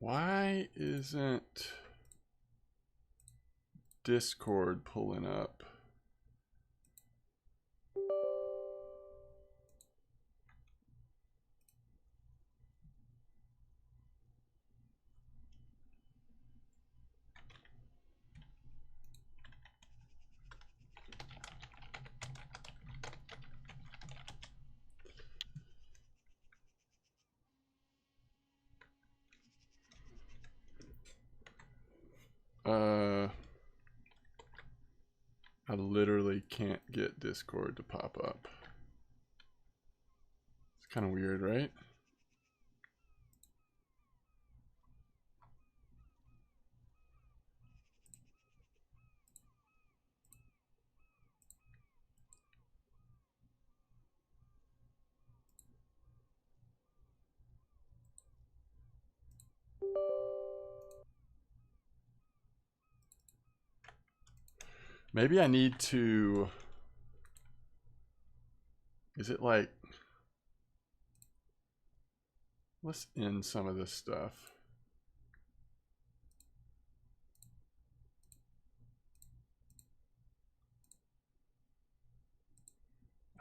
Why isn't Discord pulling up? I literally can't get Discord to pop up. It's kind of weird, right? Maybe I need to... Is it like... Let's end some of this stuff.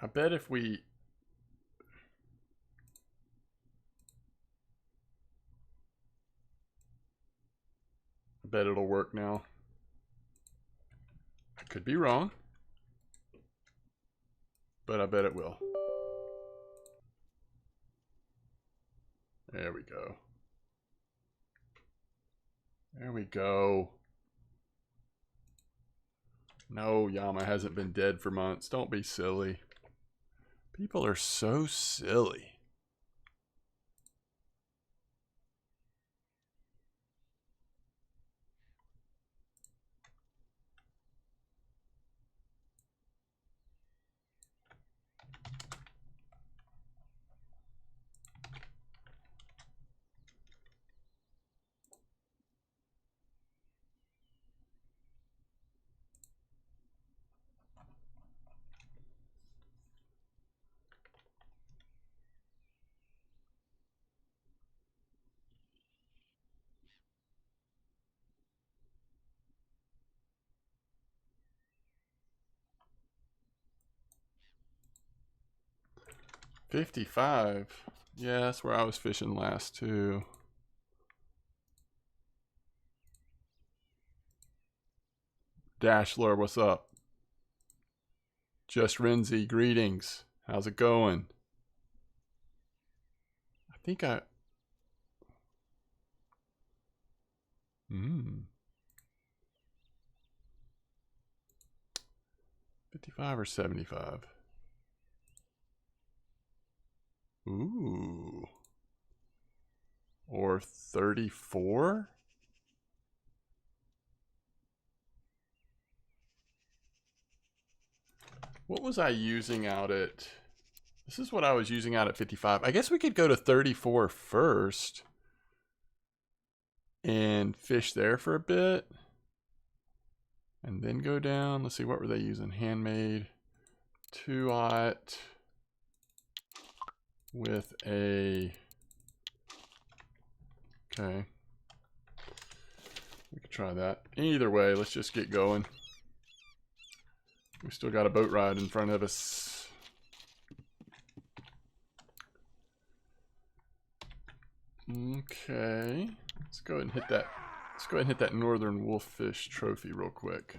I bet if we... I bet it'll work now. I could be wrong, but I bet it will. There we go. There we go. No, Yama hasn't been dead for months. Don't be silly. People are so silly. $55. Yeah, that's where I was fishing last too. Dashler, what's up? Just Renzi, greetings. How's it going? I think I... 55 or 75? Ooh. Or 34? What was I using out at... This is what I was using out at 55. I guess we could go to 34 first. And fish there for a bit. And then go down. Let's see, what were they using? Handmade. 2-aught. With a... Okay. We could try that. Either way, let's just get going. We still got a boat ride in front of us. Okay. Let's go ahead and hit that. Let's go ahead and hit that northern wolffish trophy real quick.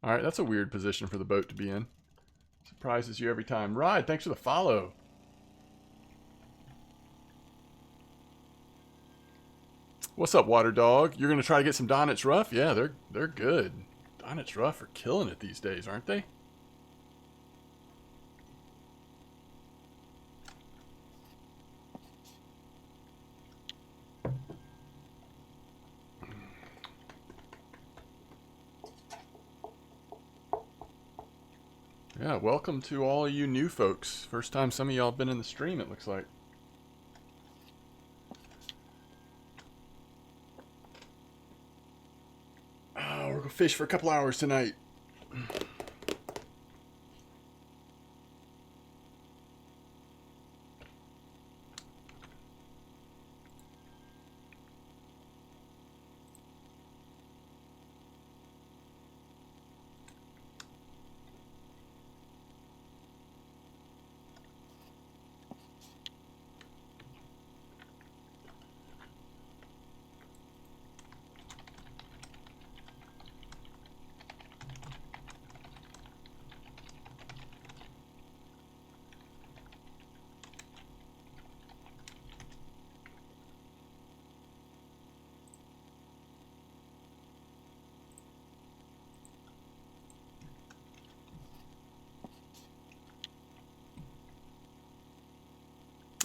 Alright, that's a weird position for the boat to be in. Surprises you every time. Ride, thanks for the follow. What's up, Water Dog? You're gonna try to get some Donit's Rough? Yeah, they're good. Donit's Rough are killing it these days, aren't they? Yeah, welcome to all you new folks. First time some of y'all have been in the stream, it looks like. Oh, we're gonna fish for a couple hours tonight.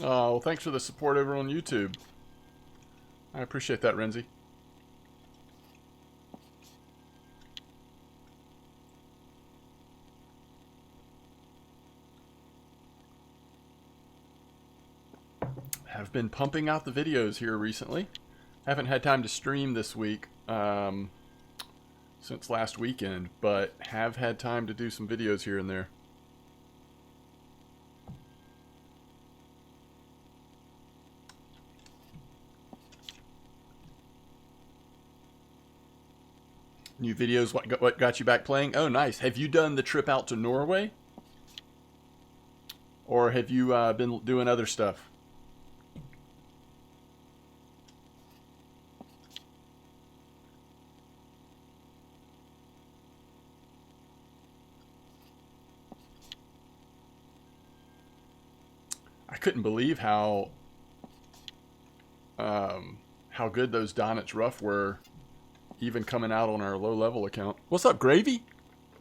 Oh, well, thanks for the support over on YouTube. I appreciate that, Renzi. Have been pumping out the videos here recently. Haven't had time to stream this week since last weekend, but have had time to do some videos here and there. New videos, what got you back playing? Oh, nice. Have you done the trip out to Norway? Or have you been doing other stuff? I couldn't believe how good those Donitz Rough were, even coming out on our low-level account. What's up, Gravy?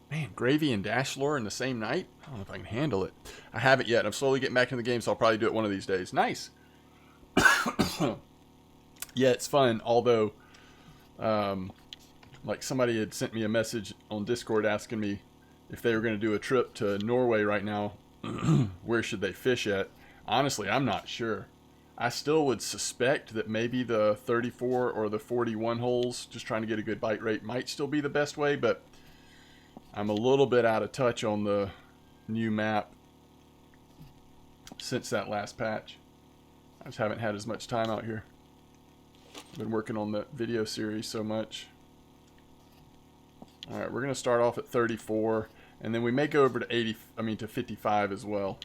Man, Gravy and Dashlore in the same night? I don't know if I can handle it. I haven't yet. I'm slowly getting back in the game, so I'll probably do it one of these days. Nice. Yeah, it's fun, although, like somebody had sent me a message on Discord asking me if they were going to do a trip to Norway right now, where should they fish at? Honestly, I'm not sure. I still would suspect that maybe the 34 or the 41 holes, just trying to get a good bite rate, might still be the best way, but I'm a little bit out of touch on the new map since that last patch. I just haven't had as much time out here. I've been working on the video series so much. Alright, we're going to start off at 34, and then we may go over to 55 as well.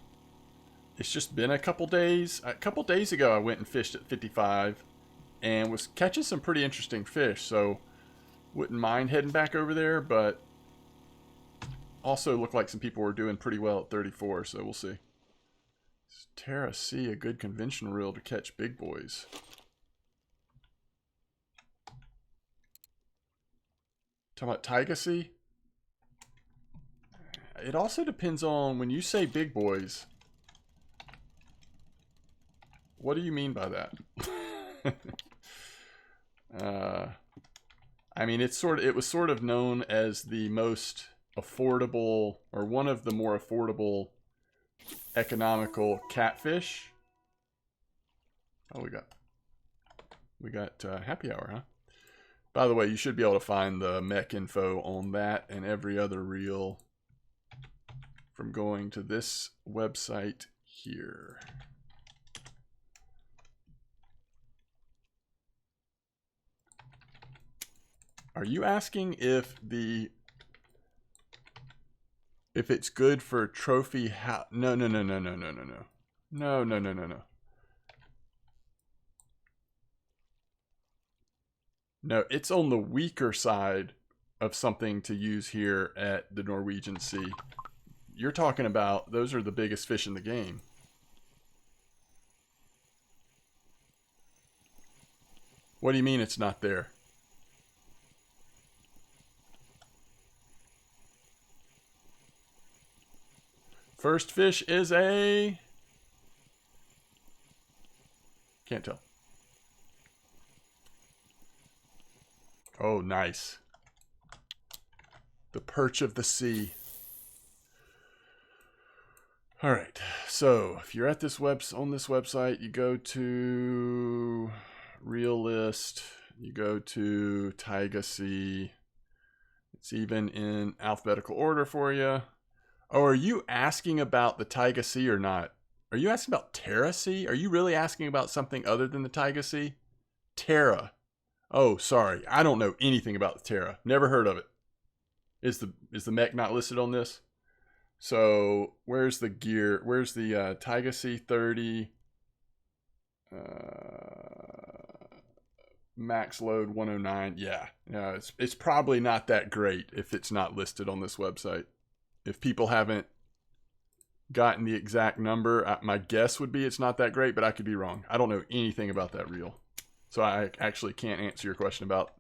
It's just been a couple days. A couple days ago I went and fished at 55 and was catching some pretty interesting fish, so wouldn't mind heading back over there, but also looked like some people were doing pretty well at 34, so we'll see. Is Terra C a good conventional reel to catch big boys? Talking about Taiga Sea? It also depends on, when you say big boys, what do you mean by that? I mean, it was sort of known as the most affordable, or one of the more affordable economical catfish. Oh, we got happy hour, huh? By the way, you should be able to find the mech info on that and every other reel from going to this website here. Are you asking if it's good for trophy? No. No, it's on the weaker side of something to use here at the Norwegian Sea. You're talking about, those are the biggest fish in the game. What do you mean it's not there? First fish is a... Can't tell. Oh, nice. The perch of the sea. All right. So if you're at this on this website, you go to Reel List. You go to Taiga Sea. It's even in alphabetical order for you. Oh, are you asking about the Taiga Sea or not? Are you asking about Terra Sea? Are you really asking about something other than the Taiga Sea? Terra. Oh, sorry. I don't know anything about the Terra. Never heard of it. Is the mech not listed on this? So, where's the gear? Where's the Taiga Sea 30? Max load 109. Yeah. It's probably not that great if it's not listed on this website. If people haven't gotten the exact number, my guess would be it's not that great, but I could be wrong. I don't know anything about that reel. So I actually can't answer your question about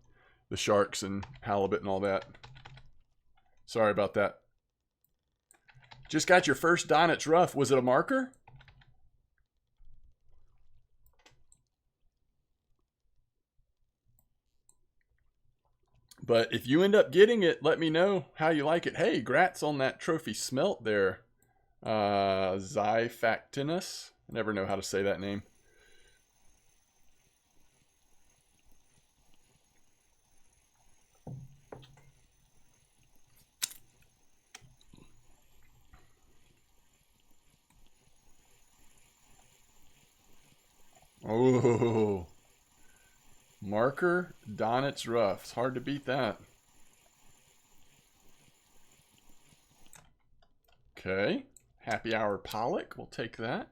the sharks and halibut and all that. Sorry about that. Just got your first Donitz Rough. Was it a marker? But if you end up getting it, let me know how you like it. Hey, grats on that trophy smelt there. Zyphactinus. I never know how to say that name. Oh, marker Donitz Rough. It's hard to beat that. Okay, Happy Hour Pollock. We'll take that.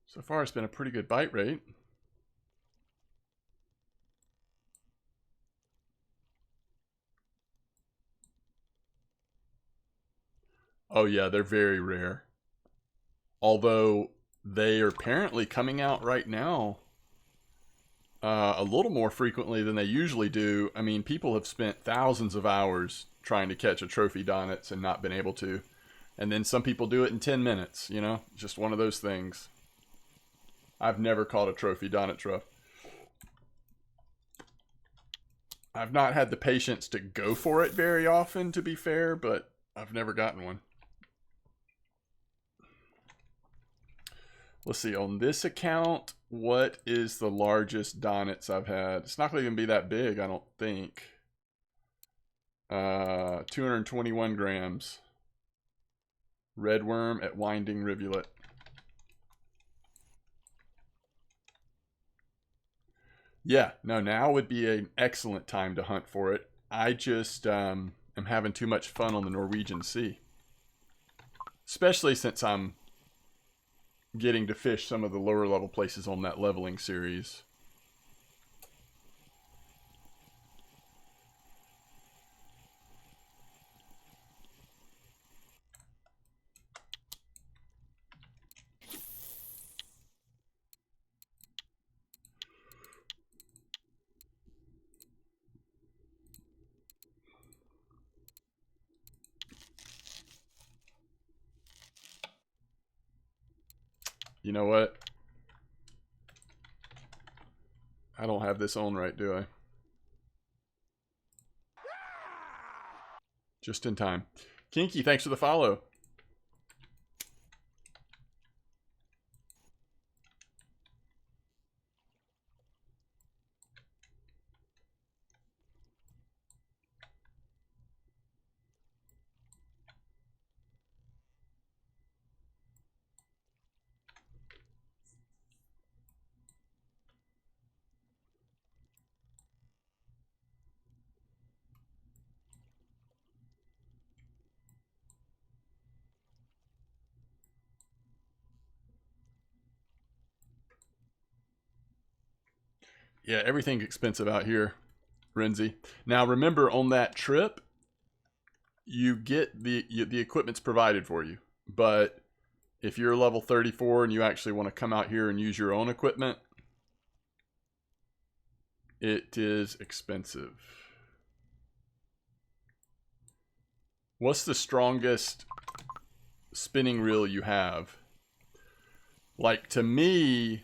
So far, it's been a pretty good bite rate. Oh yeah, they're very rare. Although they are apparently coming out right now a little more frequently than they usually do. I mean, people have spent thousands of hours trying to catch a trophy Donitz and not been able to. And then some people do it in 10 minutes, you know? Just one of those things. I've never caught a trophy Donitz Rough. I've not had the patience to go for it very often, to be fair, but I've never gotten one. Let's see, on this account, what is the largest Donitz I've had? It's not going to even be that big, I don't think. 221 grams. Red worm at Winding Rivulet. Yeah, no, now would be an excellent time to hunt for it. I just am having too much fun on the Norwegian Sea. Especially since I'm getting to fish some of the lower level places on that leveling series. You know what? I don't have this on right, do I? Just in time. Kinky, thanks for the follow. Yeah, everything's expensive out here, Renzi. Now remember, on that trip, you get the equipment's provided for you. But if you're level 34 and you actually want to come out here and use your own equipment, it is expensive. What's the strongest spinning reel you have? Like, to me,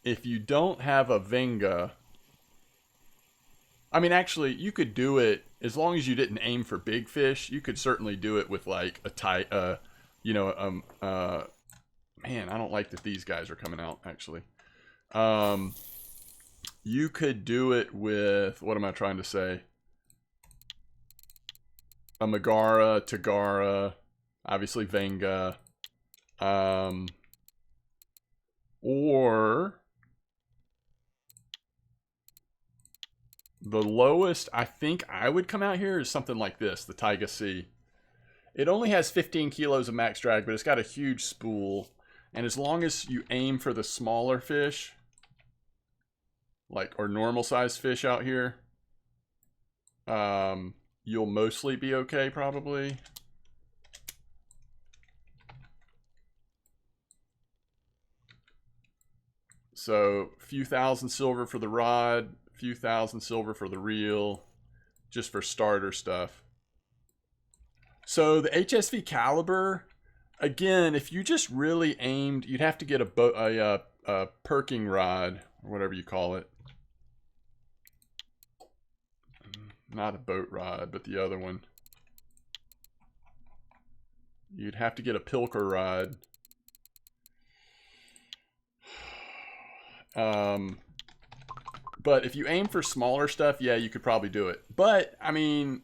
if you don't have a Venga, I mean, actually, you could do it as long as you didn't aim for big fish. You could certainly do it with like a tight, man, I don't like that these guys are coming out. Actually, you could do it with, what am I trying to say? A Megara, Tagara, obviously Venga, or the lowest I think I would come out here is something like this, the Taiga Sea. It only has 15 kilos of max drag, but it's got a huge spool. And as long as you aim for the smaller fish, like, or normal sized fish out here, you'll mostly be okay, probably. So, a few thousand silver for the rod, a few thousand silver for the reel, just for starter stuff. So, the HSV caliber, again, if you just really aimed, you'd have to get a perking rod, or whatever you call it. Not a boat rod, but the other one. You'd have to get a pilker rod. But if you aim for smaller stuff, yeah, you could probably do it. But, I mean,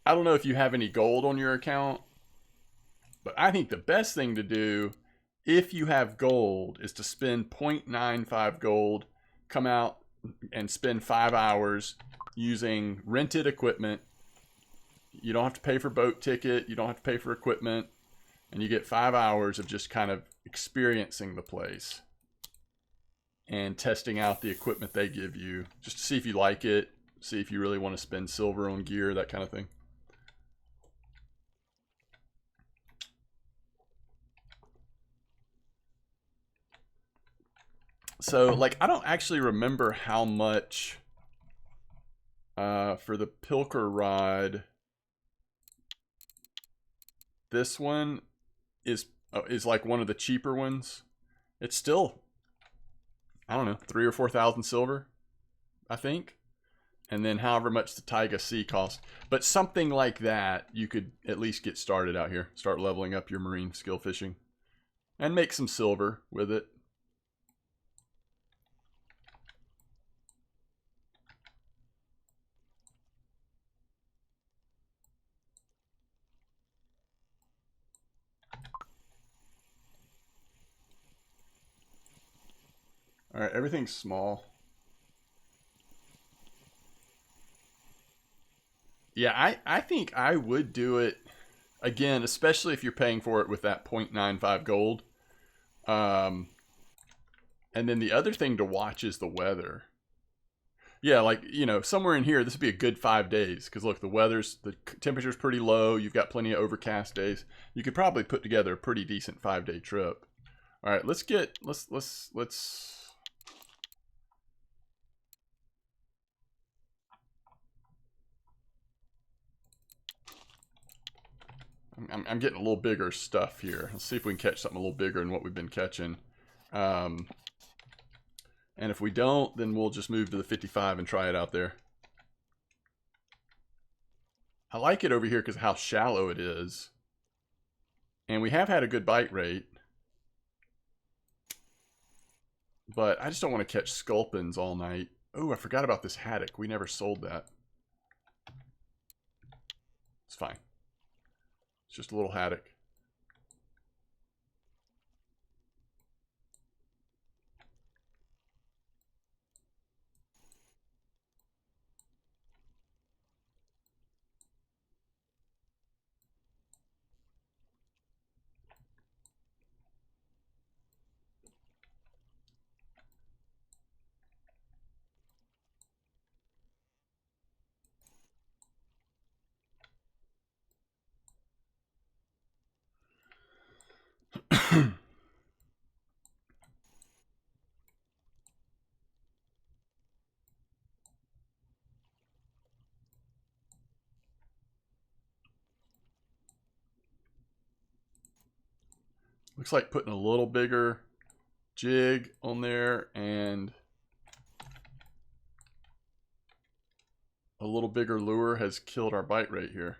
I don't know if you have any gold on your account. But I think the best thing to do, if you have gold, is to spend 0.95 gold, come out and spend 5 hours using rented equipment. You don't have to pay for boat ticket. You don't have to pay for equipment. And you get 5 hours of just kind of experiencing the place and testing out the equipment they give you, just to see if you like it, see if you really want to spend silver on gear, that kind of thing. So, like, I don't actually remember how much for the pilker rod. This one is like one of the cheaper ones. It's still, I don't know, 3,000 or 4,000 silver, I think. And then however much the Taiga C cost. But something like that, you could at least get started out here. Start leveling up your marine skill fishing. And make some silver with it. Alright, everything's small. Yeah, I think I would do it again, especially if you're paying for it with that 0.95 gold. And then the other thing to watch is the weather. Yeah, like, you know, somewhere in here, this would be a good 5 days. Because look, the temperature's pretty low. You've got plenty of overcast days. You could probably put together a pretty decent 5-day trip. All right, let's. I'm getting a little bigger stuff here. Let's see if we can catch something a little bigger than what we've been catching. And if we don't, then we'll just move to the 55 and try it out there. I like it over here because of how shallow it is. And we have had a good bite rate. But I just don't want to catch sculpins all night. Oh, I forgot about this haddock. We never sold that. It's fine. It's just a little haddock. Looks like putting a little bigger jig on there and a little bigger lure has killed our bite rate here.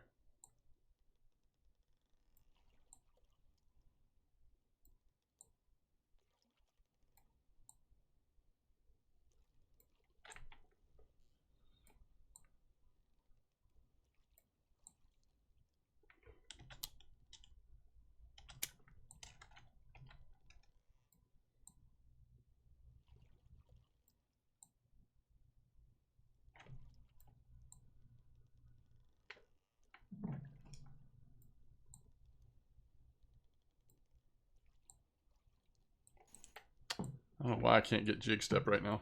I don't know why I can't get jig step right now.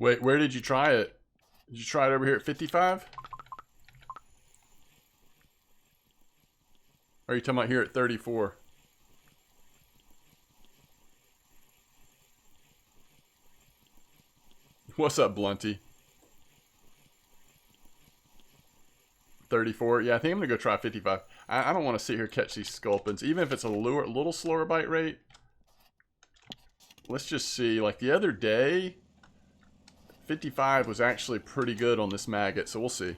Wait, where did you try it? Did you try it over here at 55? Or are you talking about here at 34? What's up, Blunty? 34? Yeah, I think I'm going to go try 55. I don't want to sit here and catch these sculpins. Even if it's a little slower bite rate. Let's just see. Like the other day, 55 was actually pretty good on this maggot, so we'll see.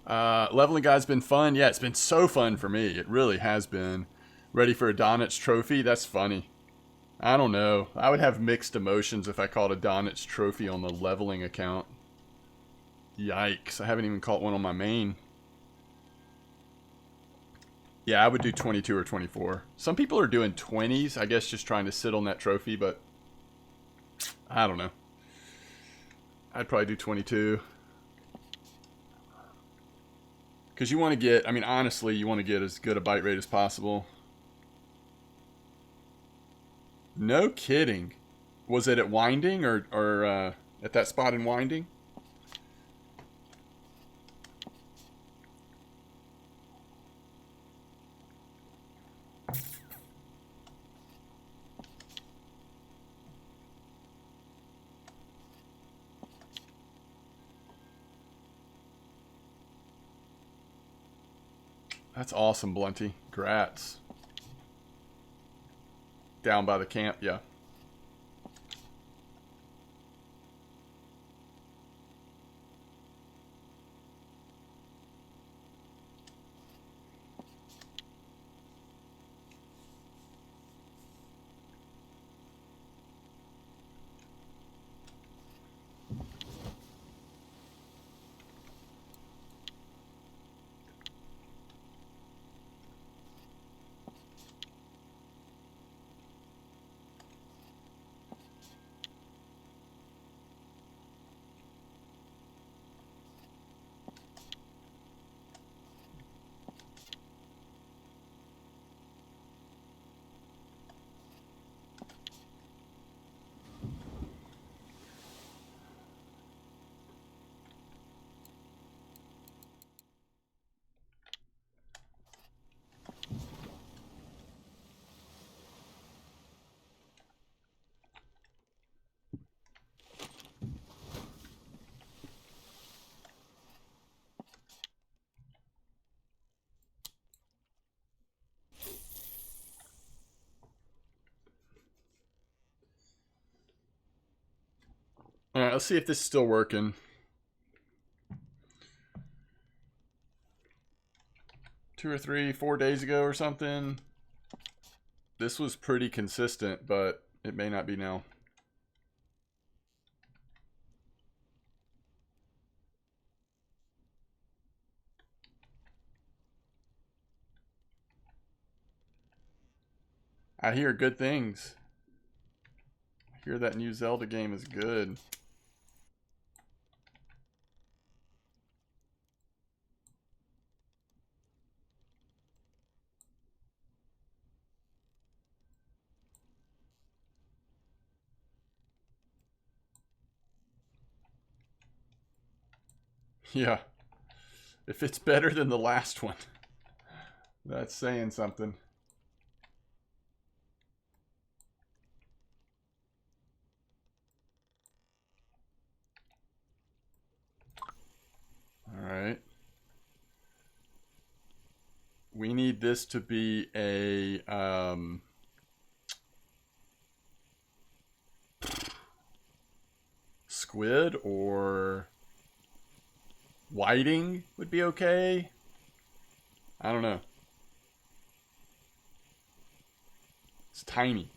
Leveling Guy's been fun. Yeah, it's been so fun for me. It really has been. Ready for a Donich trophy? That's funny. I don't know. I would have mixed emotions if I caught a Donich trophy on the leveling account. Yikes. I haven't even caught one on my main. Yeah, I would do 22 or 24. Some people are doing 20s, I guess just trying to sit on that trophy, but I don't know. I'd probably do 22. Because you want to get, I mean, honestly, you want to get as good a bite rate as possible. No kidding. Was it at Winding or at that spot in Winding? That's awesome, Blunty. Grats. Down by the camp, yeah. Alright, let's see if this is still working. 2 or 3, 4 days ago or something. This was pretty consistent, but it may not be now. I hear good things. I hear that new Zelda game is good. Yeah. If it's better than the last one, that's saying something. Alright. We need this to be a squid or whiting would be okay. I don't know. It's tiny.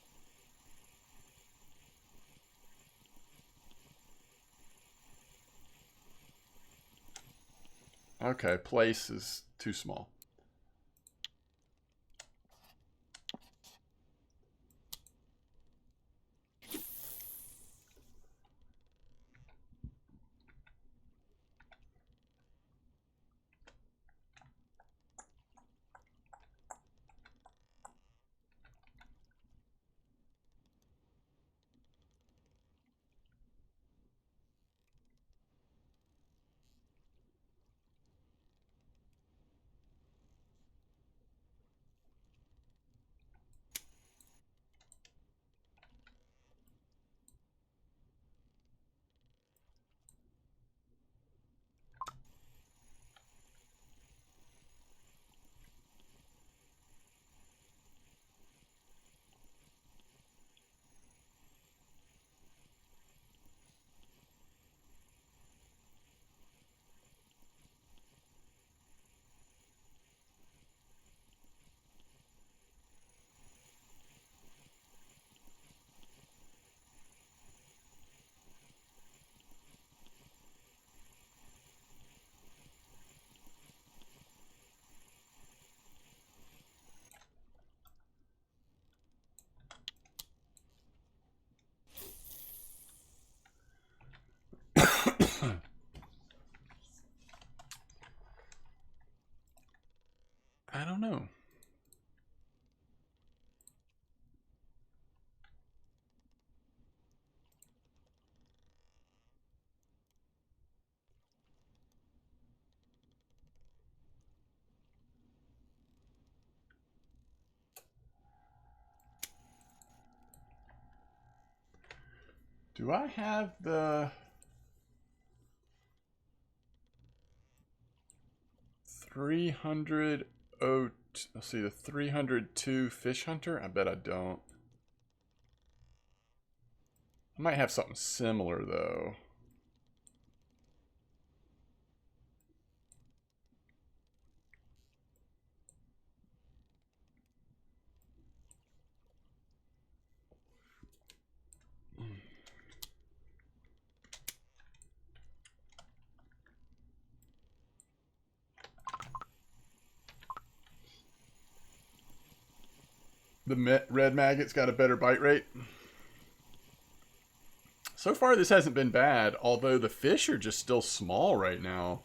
Okay, place is too small. Do I have the 300? Oh, let's see, the 302 Fish Hunter? I bet I don't. I might have something similar though. The red maggot's got a better bite rate. So far, this hasn't been bad, although the fish are just still small right now.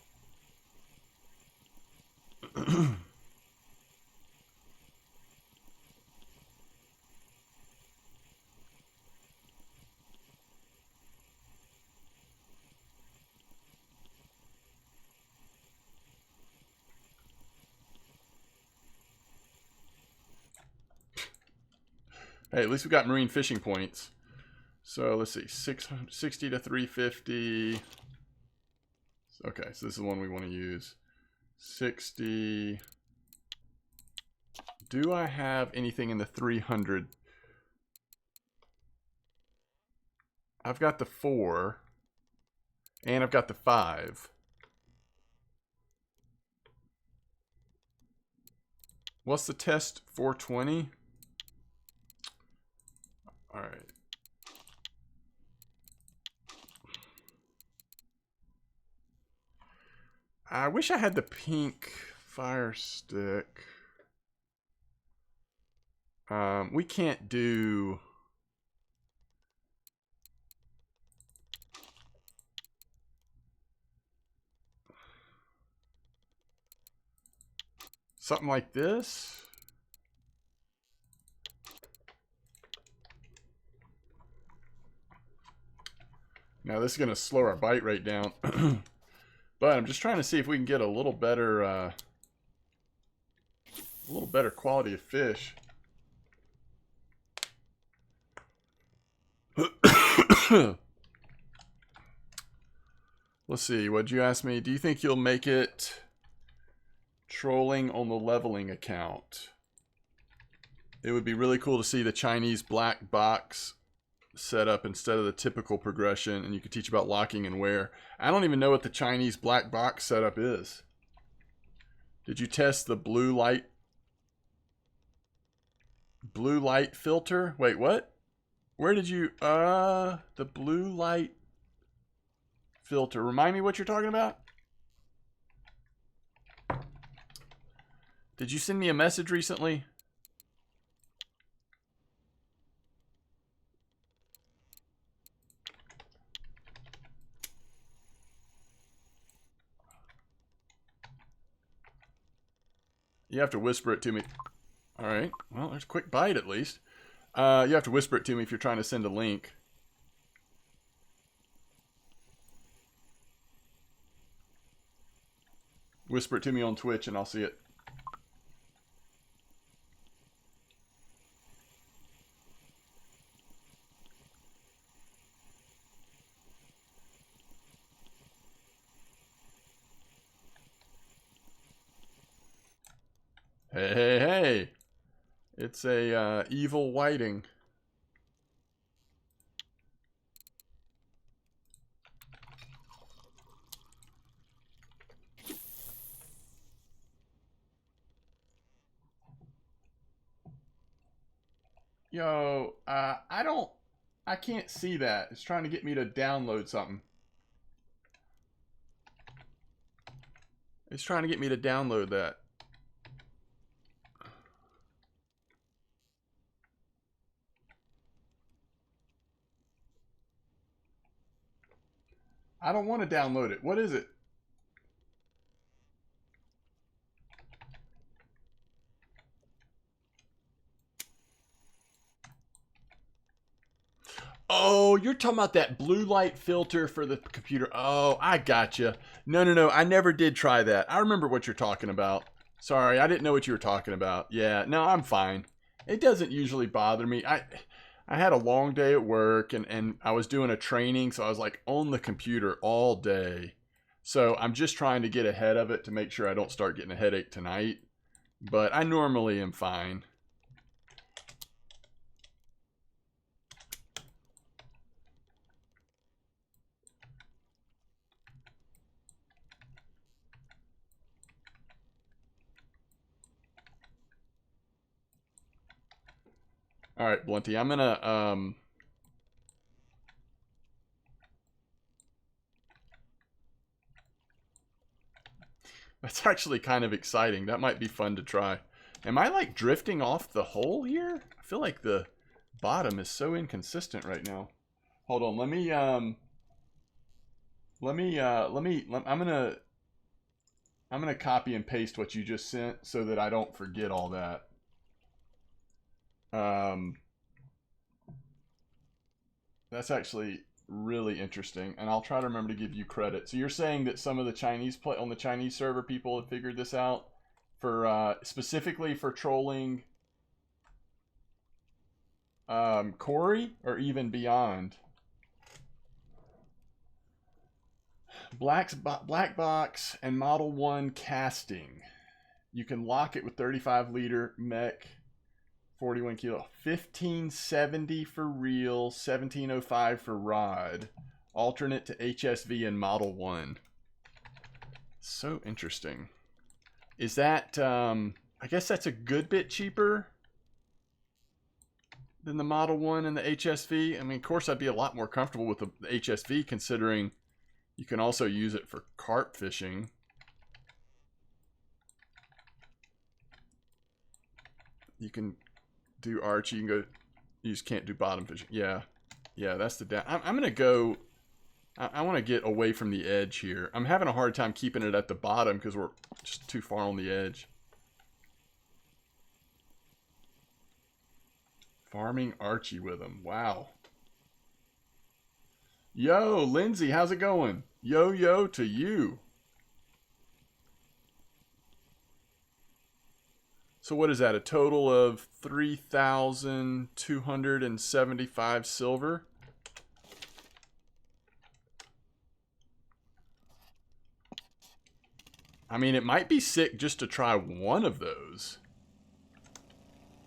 Hey, at least we got marine fishing points. So let's see, 660 to 350. Okay, so this is the one we want to use. 60. Do I have anything in the 300? I've got the 4. And I've got the 5. What's the test? 420? Alright. I wish I had the pink fire stick. We can't do... something like this. Now this is going to slow our bite rate down. But I'm just trying to see if we can get a little better quality of fish. Let's see, what'd you ask me? Do you think you'll make it trolling on the leveling account? It would be really cool to see the Chinese black box set up instead of the typical progression, and you could teach about locking and wear. I don't even know what the Chinese black box setup is. Did you test the blue light filter? Wait, what? Where did you the blue light filter? Remind me what you're talking about? Did you send me a message recently? You have to whisper it to me. All right. Well, there's a quick bite at least. You have to whisper it to me if you're trying to send a link. Whisper it to me on Twitch and I'll see it. Hey, hey, hey. It's a evil whiting. Yo, I can't see that. It's trying to get me to download something. It's trying to get me to download that. I don't want to download it. What is it? Oh, you're talking about that blue light filter for the computer. Oh, I gotcha. No. I never did try that. I remember what you're talking about. Sorry, I didn't know what you were talking about. Yeah, no, I'm fine. It doesn't usually bother me. I had a long day at work and I was doing a training, so I was like on the computer all day. So I'm just trying to get ahead of it to make sure I don't start getting a headache tonight. But I normally am fine. All right, Blunty, I'm gonna that's actually kind of exciting. That might be fun to try. Am I like drifting off the hole here? I feel like the bottom is so inconsistent right now. Hold on, I'm gonna copy and paste what you just sent so that I don't forget all that. That's actually really interesting, and I'll try to remember to give you credit. So you're saying that some of the Chinese on the Chinese server people have figured this out for specifically for trolling Corey or even beyond. Black box and Model 1 casting. You can lock it with 35 liter mech, 41 kilo. 1570 for reel, 1705 for rod. Alternate to HSV and Model 1. So interesting. Is that, I guess that's a good bit cheaper than the Model 1 and the HSV. I mean, of course, I'd be a lot more comfortable with the HSV considering you can also use it for carp fishing. You can do arch. You can go. You just can't do bottom fishing. Yeah, yeah. That's the down. I'm gonna go. I want to get away from the edge here. I'm having a hard time keeping it at the bottom because we're just too far on the edge. Farming Archie with him. Wow. Yo, Lindsay, how's it going? Yo to you. So what is that? A total of 3,275 silver? I mean, it might be sick just to try one of those.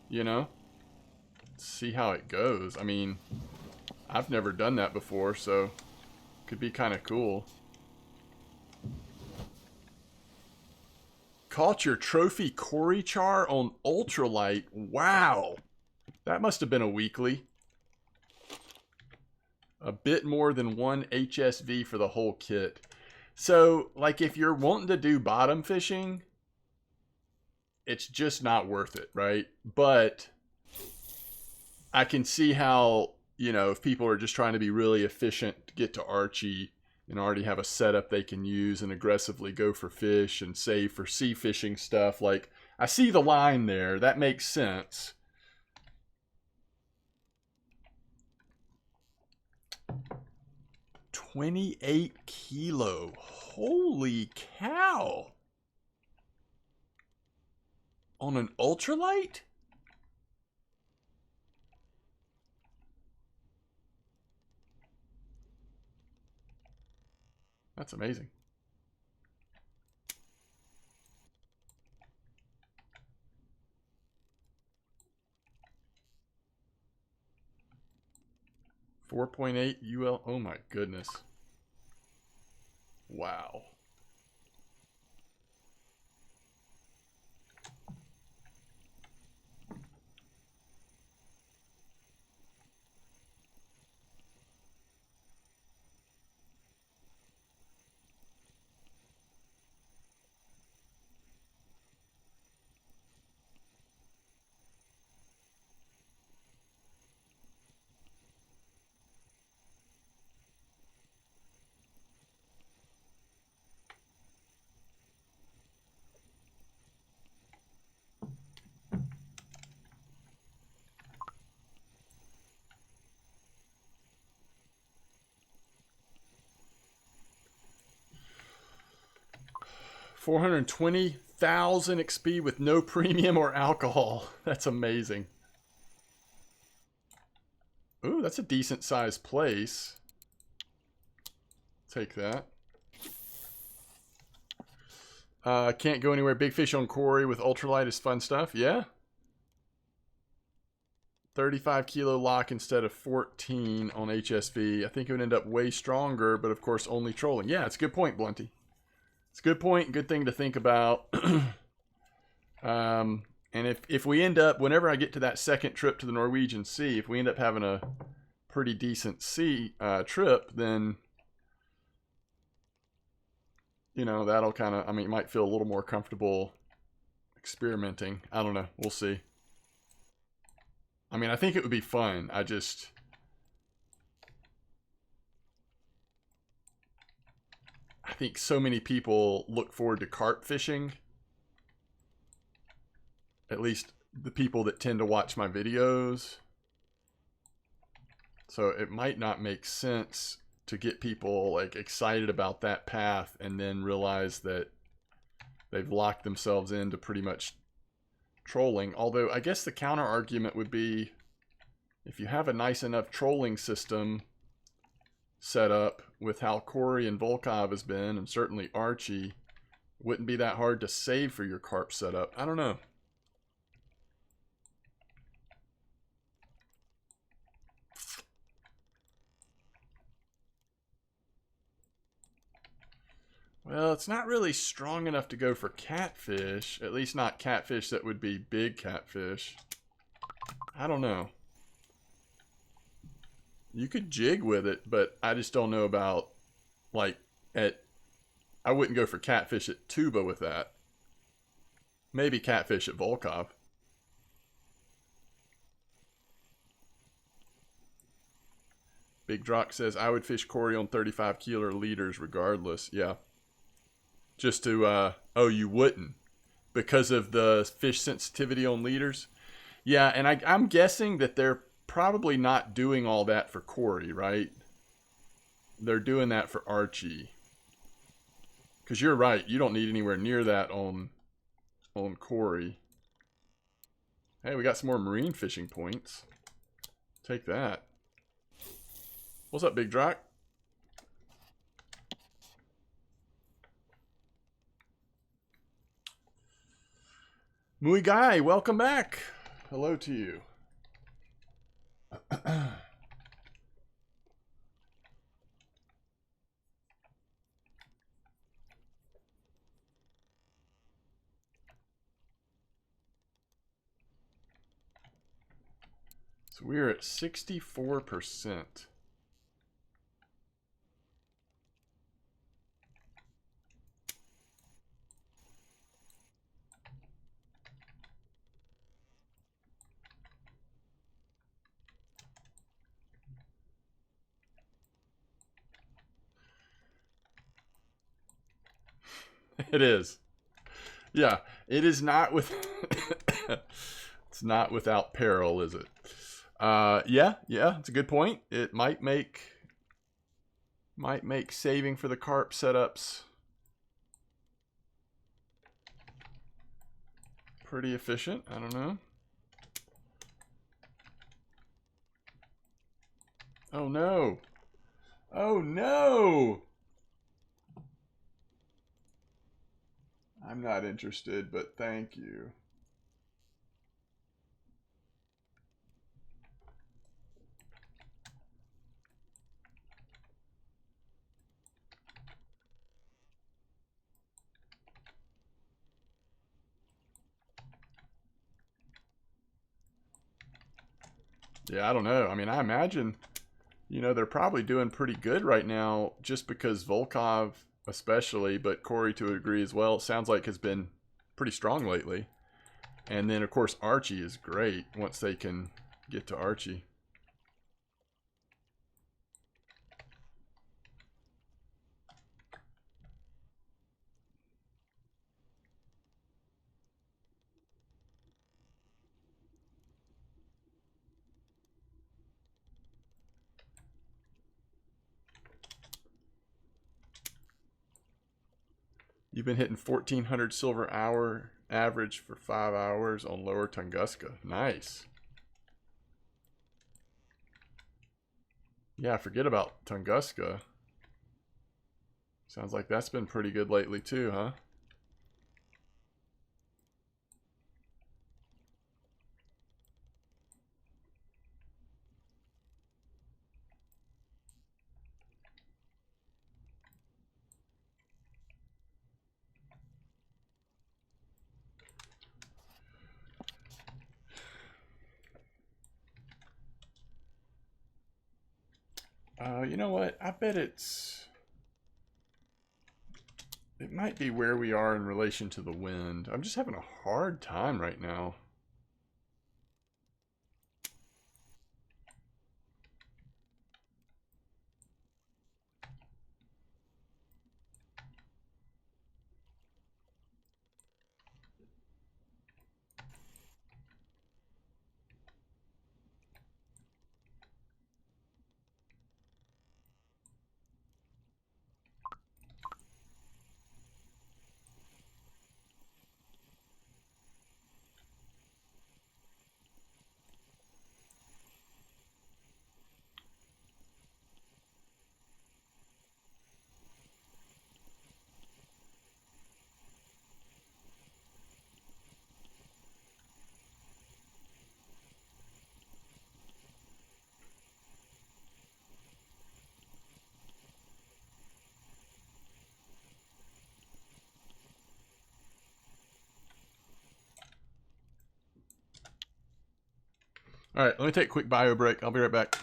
You know? See how it goes. I mean, I've never done that before, so could be kind of cool. Caught your trophy Cory Char on ultralight. Wow. That must have been a weekly. A bit more than one HSV for the whole kit. So, like, if you're wanting to do bottom fishing, it's just not worth it, right? But I can see how, you know, if people are just trying to be really efficient to get to Archie and already have a setup they can use and aggressively go for fish and save for sea fishing stuff, like, I see the line there. That makes sense. $28 kilo. Holy cow. On an ultralight? That's amazing. $4.8 UL. Oh my goodness. Wow. $420,000 XP with no premium or alcohol. That's amazing. Oh, that's a decent sized place. Take that. Can't go anywhere. Big fish on Quarry with ultralight is fun stuff. Yeah. 35 kilo lock instead of 14 on HSV. I think it would end up way stronger, but of course only trolling. Yeah, it's a good point, Blunty. It's a good point. Good thing to think about. And if we end up, whenever I get to that second trip to the Norwegian Sea, if we end up having a pretty decent sea trip, then, you know, that'll kind of, I mean, it might feel a little more comfortable experimenting. I don't know. We'll see. I mean, I think it would be fun. I think so many people look forward to carp fishing. At least the people that tend to watch my videos. So it might not make sense to get people like excited about that path and then realize that they've locked themselves into pretty much trolling. Although I guess the counter argument would be, if you have a nice enough trolling system set up with how Corey and Volkov has been, and certainly Archie, wouldn't be that hard to save for your carp setup. I don't know. Well, it's not really strong enough to go for catfish. At least not catfish that would be big catfish. I don't know. You could jig with it, but I just don't know about, like, I wouldn't go for catfish at Tuba with that. Maybe catfish at Volkov. Big Drock says, I would fish Corey on 35 kilo leaders regardless. Yeah. Just to, oh, you wouldn't. Because of the fish sensitivity on leaders? Yeah, and I'm guessing that they're probably not doing all that for Corey, right? They're doing that for Archie. Because you're right, you don't need anywhere near that on Corey. Hey, we got some more marine fishing points. Take that. What's up, Big Drock? Mui Guy, welcome back. Hello to you. So we're at 64%. It is. Yeah, it is not with it's not without peril, is it? Yeah, it's a good point. It might make saving for the carp setups pretty efficient. I don't know. Oh no. Oh no. I'm not interested, but thank you. Yeah, I don't know. I mean, I imagine, you know, they're probably doing pretty good right now just because Volkov especially, but Corey to a degree as well, sounds like has been pretty strong lately. And then, of course, Archie is great once they can get to Archie. You've been hitting 1,400 silver hour average for 5 hours on Lower Tunguska. Nice. Yeah, forget about Tunguska. Sounds like that's been pretty good lately too, huh? You know what? I bet it might be where we are in relation to the wind. I'm just having a hard time right now. All right, let me take a quick bio break. I'll be right back.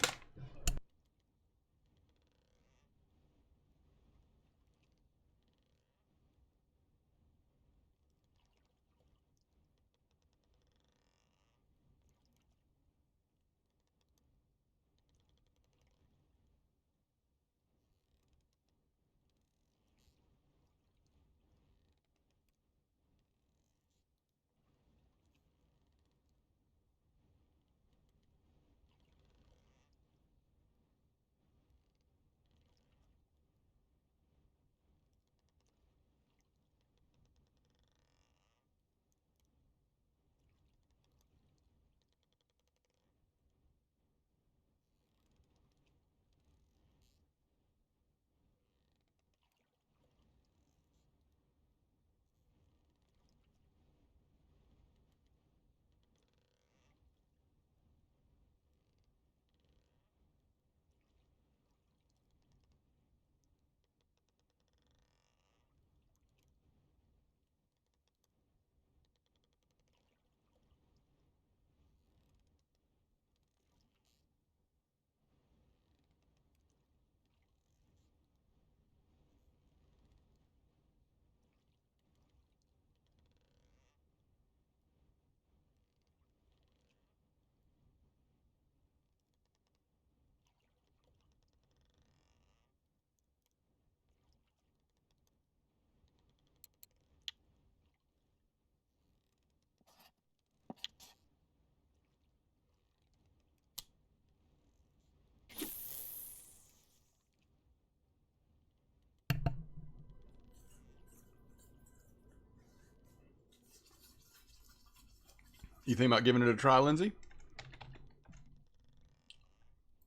You think about giving it a try, Lindsay?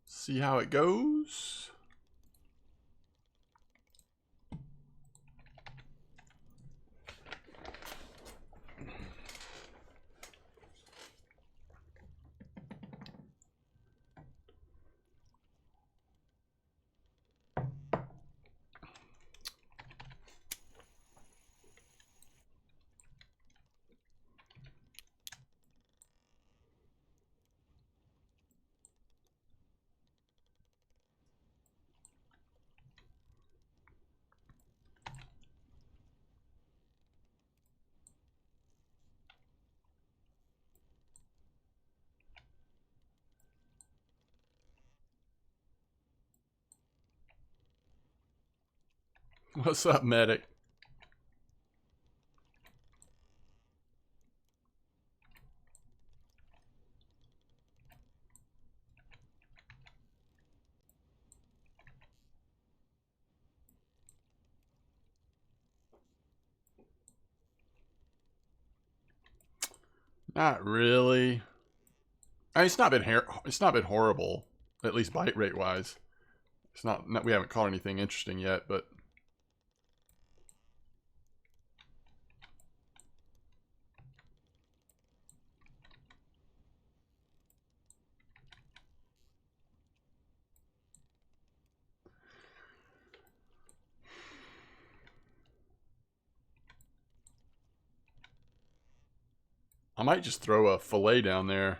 See how it goes. What's up, medic? Not really. I mean, it's not been horrible, at least bite rate wise. It's not we haven't caught anything interesting yet, but I might just throw a fillet down there.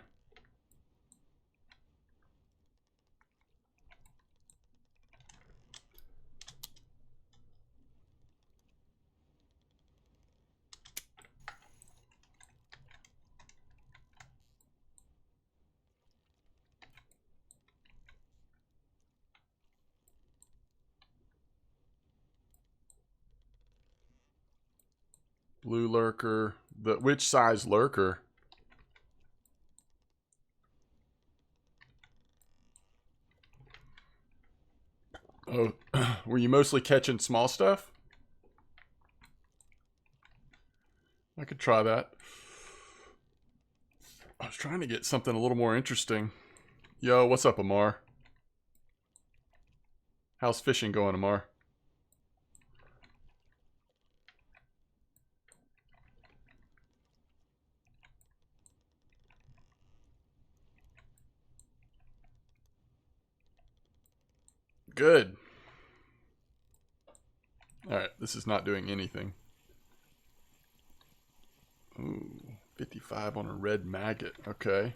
Blue lurker. Which size lurker? Oh, were you mostly catching small stuff? I could try that. I was trying to get something a little more interesting. Yo, what's up, Amar? How's fishing going, Amar? Good. Alright, this is not doing anything. Ooh, 55 on a red maggot. Okay.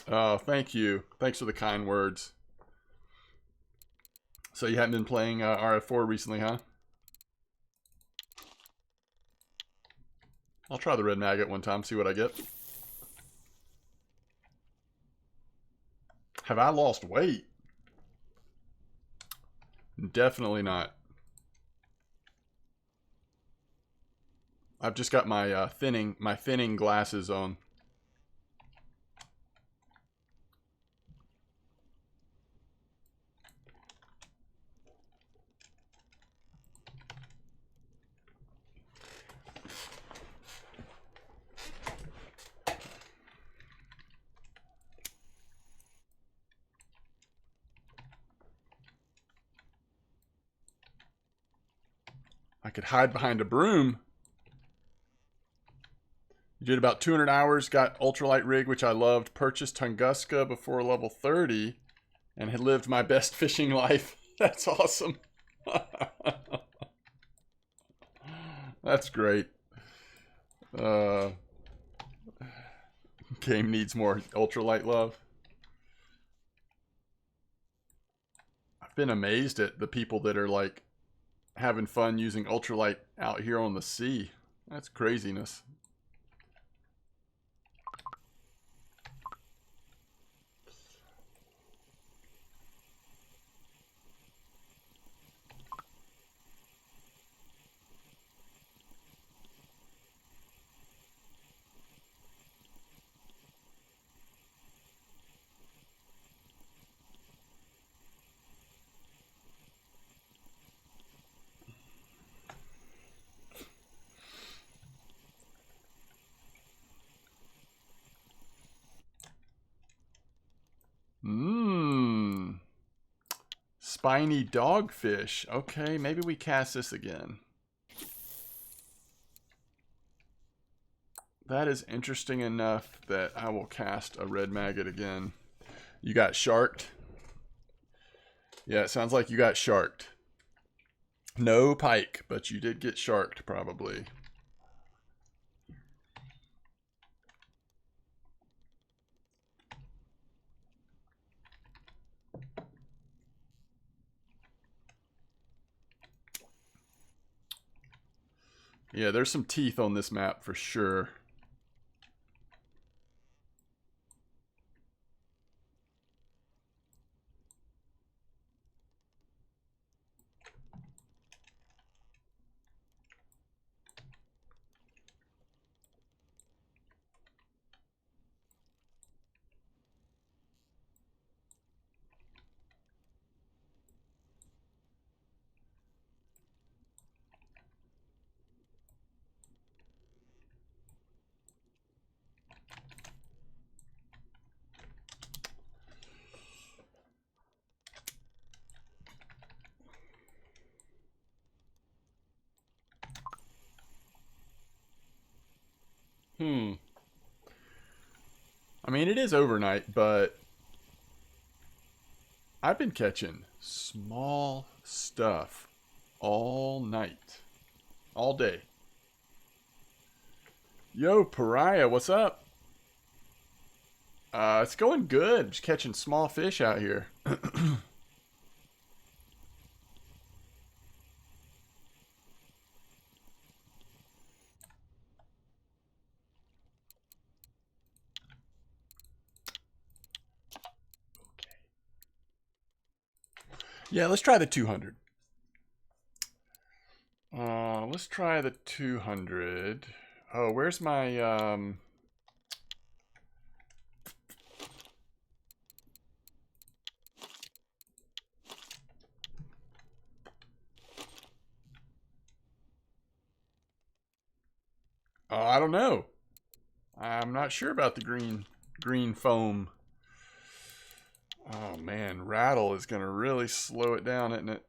Oh, thank you. Thanks for the kind words. So you haven't been playing RF4 recently, huh? I'll try the red maggot one time, see what I get. Have I lost weight? Definitely not. I've just got my thinning glasses on. I could hide behind a broom. You did about 200 hours, got ultralight rig, which I loved, purchased Tunguska before level 30, and had lived my best fishing life. That's awesome. That's great. Game needs more ultralight love. I've been amazed at the people that are like having fun using ultralight out here on the sea. That's craziness. Mmm. Spiny dogfish. Okay, maybe we cast this again. That is interesting enough that I will cast a red maggot again. You got sharked? Yeah, it sounds like you got sharked. No pike, but you did get sharked probably. Yeah, there's some teeth on this map for sure. I mean, it is overnight, but I've been catching small stuff all night, all day. Yo, Pariah, what's up? It's going good. Just catching small fish out here. Yeah, let's try the 200. Let's try the 200. Oh, where's my I don't know. I'm not sure about the green foam. Oh man, rattle is gonna really slow it down, isn't it?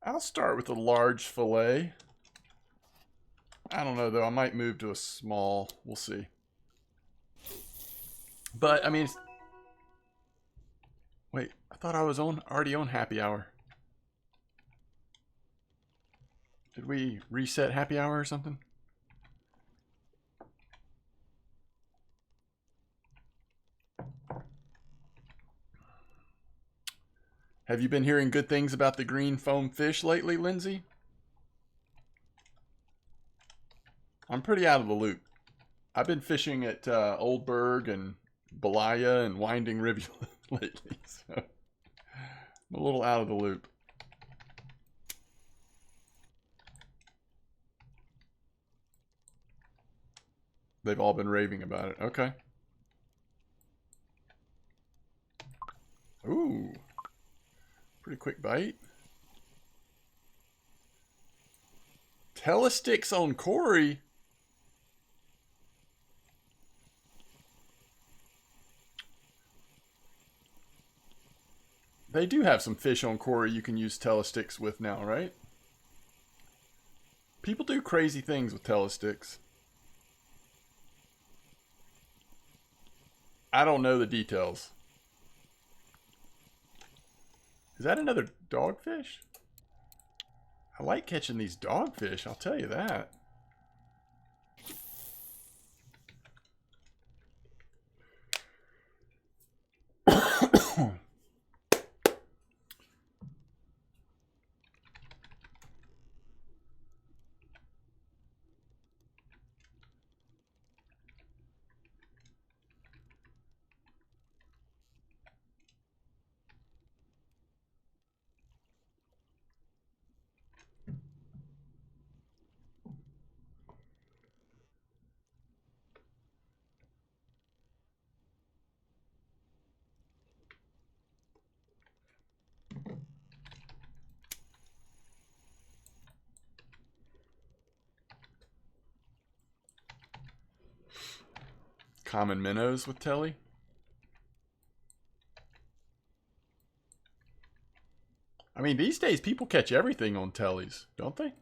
I'll start with a large fillet. I don't know though. I might move to a small. We'll see. But I mean, wait. I thought I was already on happy hour. Did we reset happy hour or something? Have you been hearing good things about the green foam fish lately, Lindsay? I'm pretty out of the loop. I've been fishing at Oldberg and Belaya and Winding Rivulet lately, so I'm a little out of the loop. They've all been raving about it. Okay. Ooh. Pretty quick bite. Telesticks on Cory. They do have some fish on Cory you can use telesticks with now, right? People do crazy things with telesticks. I don't know the details. Is that another dogfish? I like catching these dogfish, I'll tell you that. Common minnows with telly. I mean, these days people catch everything on tellies, don't they?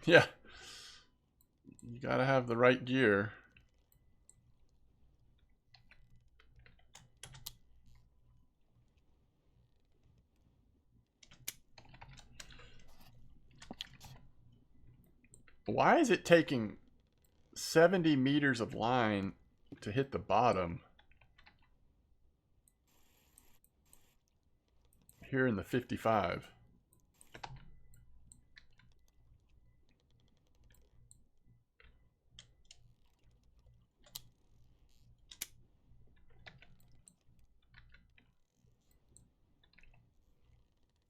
Yeah. You gotta have the right gear. Why is it taking 70 meters of line to hit the bottom here in the 55?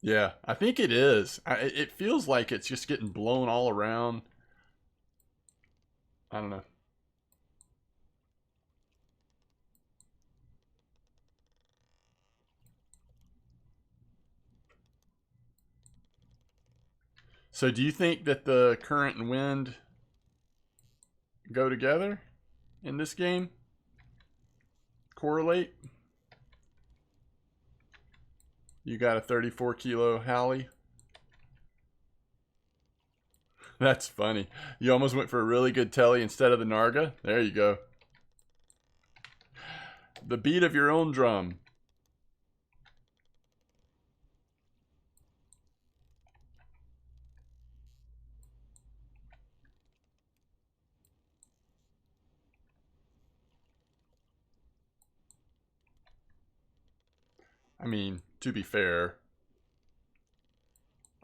Yeah, I think it is. It feels like it's just getting blown all around. I don't know. So do you think that the current and wind go together in this game? Correlate? You got a 34 kilo Halley? That's funny. You almost went for a really good telly instead of the Narga. There you go. The beat of your own drum. I mean, to be fair,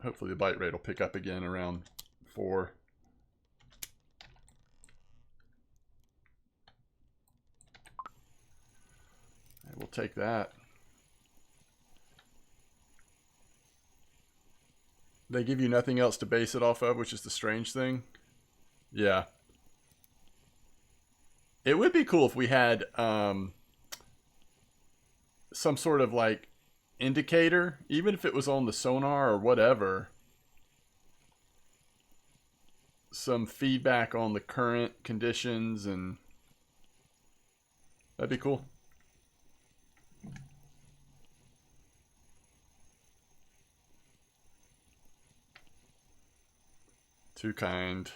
hopefully the bite rate will pick up again around 4. We'll take that. They give you nothing else to base it off of, which is the strange thing. Yeah. It would be cool if we had some sort of like indicator, even if it was on the sonar or whatever. Some feedback on the current conditions, and that'd be cool. Too kind.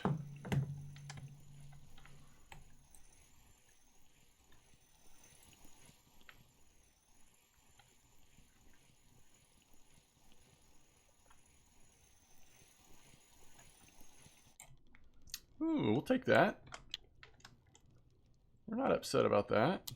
Ooh, we'll take that. We're not upset about that.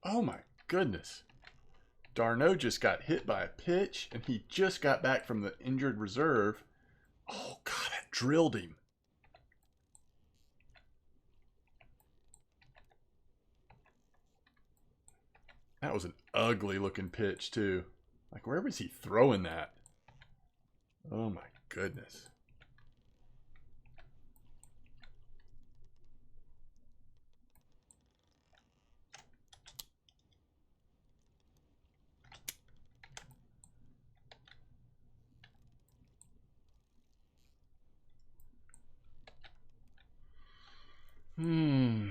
Oh my goodness. Darno just got hit by a pitch, and he just got back from the injured reserve. Oh god, that drilled him. That was an ugly looking pitch too. Like, where was he throwing that? Oh my goodness. Hmm.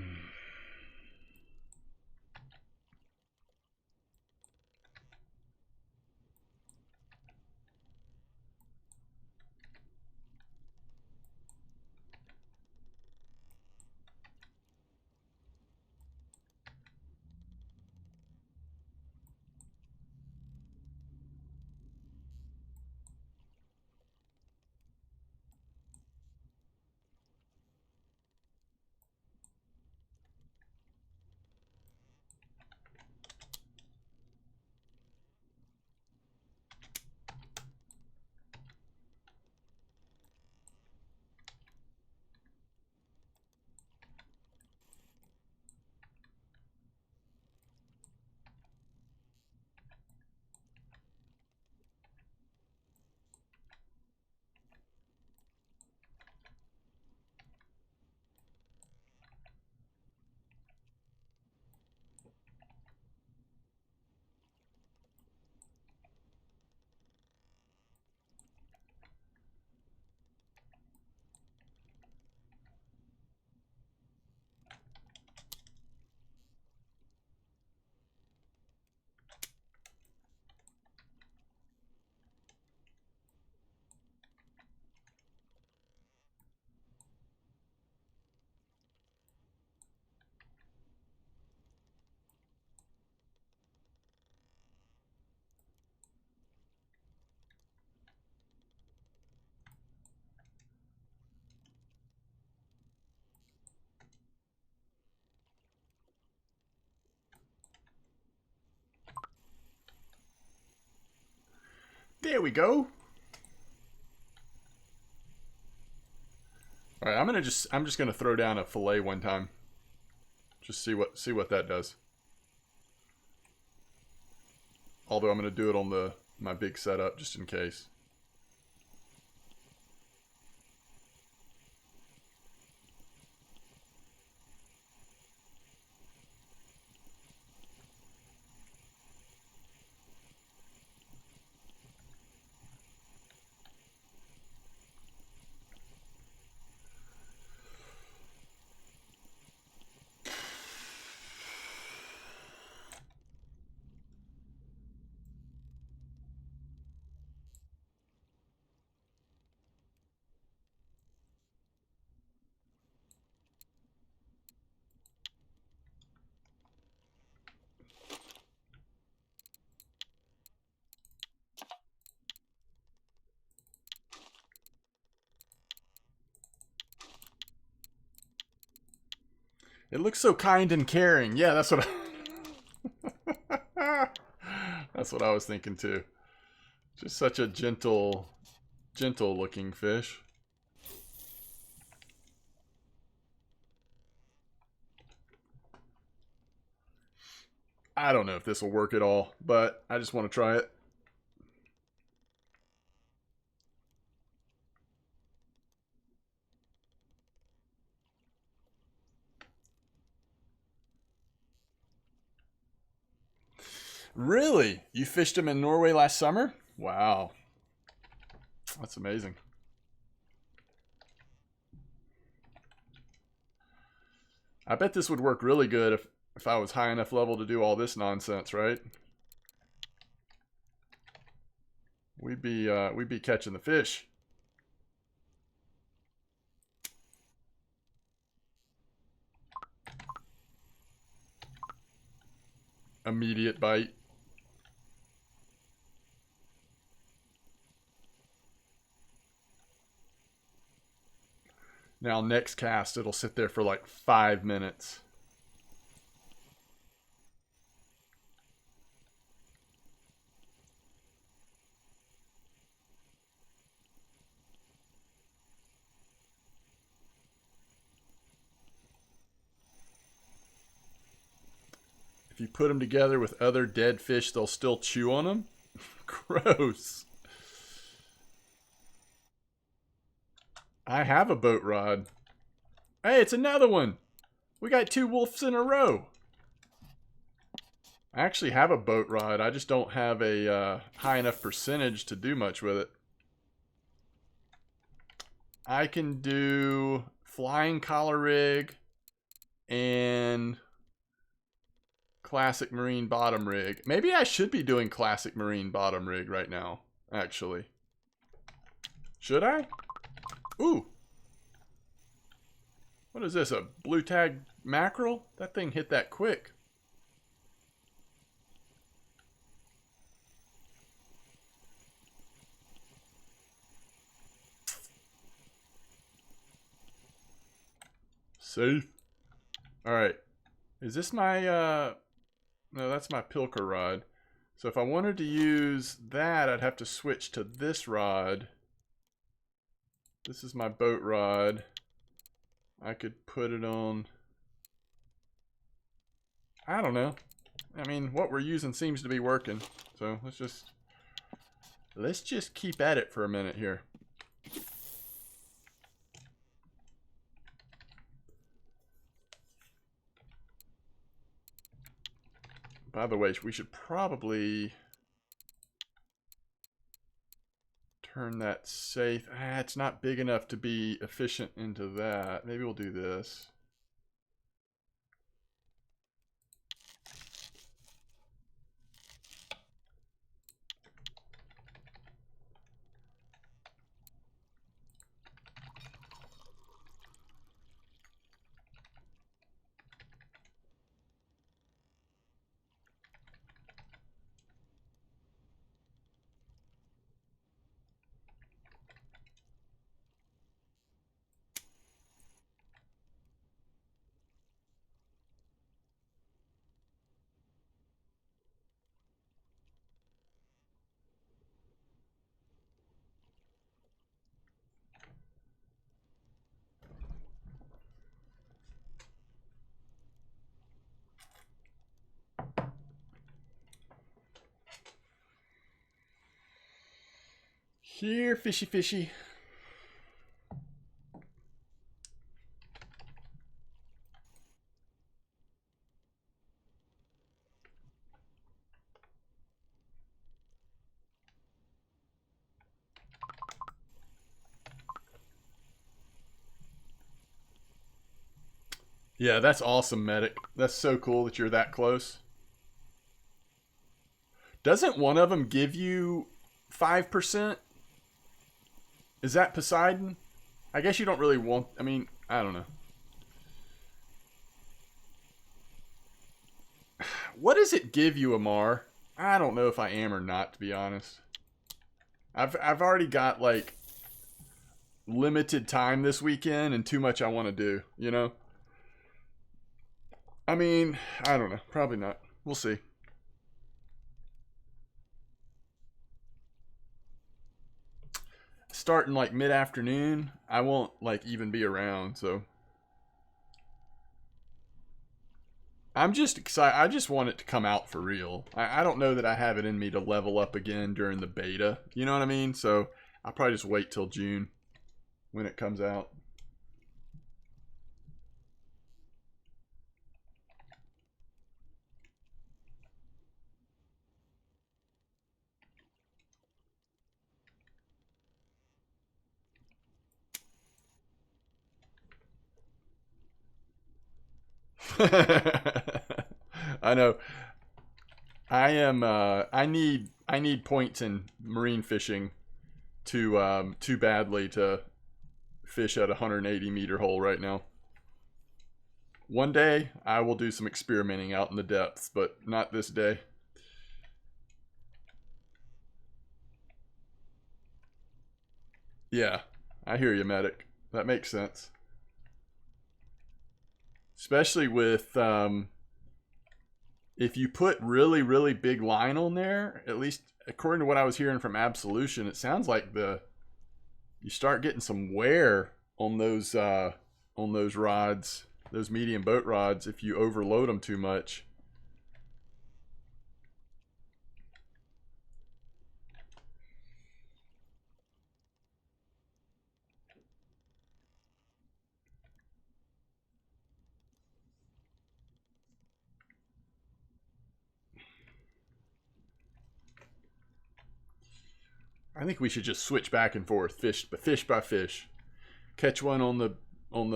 There we go. All right, I'm just gonna throw down a fillet one time. Just see what that does. Although I'm gonna do it on my big setup just in case. It looks so kind and caring. Yeah, that's what that's what I was thinking too. Just such a gentle looking fish. I don't know if this will work at all, but I just want to try it. Really? You fished them in Norway last summer? Wow. That's amazing. I bet this would work really good if I was high enough level to do all this nonsense, right? We'd be catching the fish. Immediate bite. Now next cast, it'll sit there for like 5 minutes. If you put them together with other dead fish, they'll still chew on them? Gross. I have a boat rod. Hey, it's another one. We got 2 wolves in a row. I actually have a boat rod. I just don't have a high enough percentage to do much with it. I can do flying collar rig and classic marine bottom rig. Maybe I should be doing classic marine bottom rig right now, actually. Should I? Ooh. What is this, a blue tag mackerel? That thing hit that quick. Safe. Alright. Is this my, no, that's my Pilker rod. So if I wanted to use that, I'd have to switch to this rod. This is my boat rod. I could put it on, I don't know. I mean, what we're using seems to be working. So let's just keep at it for a minute here. By the way, we should probably turn that safe. It's not big enough to be efficient into that. Maybe we'll do this. Here, fishy, fishy. Yeah, that's awesome, Medic. That's so cool that you're that close. Doesn't one of them give you 5%? Is that Poseidon? I guess you don't really want... I mean, I don't know. What does it give you, Amar? I don't know if I am or not, to be honest. I've already got, like, limited time this weekend and too much I want to do, you know? I mean, I don't know. Probably not. We'll see. Starting like mid-afternoon, I won't like even be around, so I'm just excited. I just want it to come out for real. I don't know that I have it in me to level up again during the beta. You know what I mean? So I'll probably just wait till June when it comes out. I know. I am. I need points in marine fishing too badly to fish at a 180-meter hole right now. One day I will do some experimenting out in the depths, but not this day. Yeah, I hear you, Medic. That makes sense. Especially with if you put really, really big line on there, at least according to what I was hearing from Absolution, it sounds like you start getting some wear on those rods, those medium boat rods, if you overload them too much. I think we should just switch back and forth, fish by fish. Catch one on the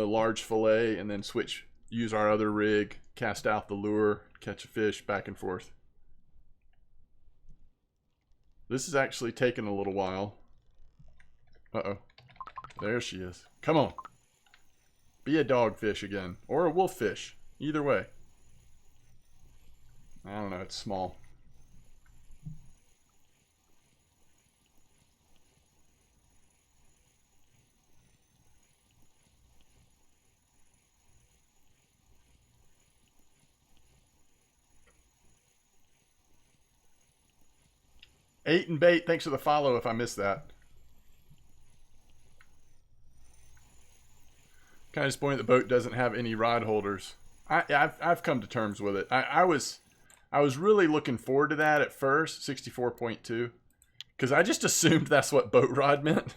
large fillet, and then switch. Use our other rig, cast out the lure, catch a fish, back and forth. This is actually taking a little while. Uh-oh. There she is. Come on. Be a dogfish again. Or a wolffish. Either way. I don't know. It's small. Eight and bait. Thanks for the follow if I missed that. Kind of disappointed the boat doesn't have any rod holders. I've come to terms with it. I was really looking forward to that at first, 64.2, because I just assumed that's what boat rod meant.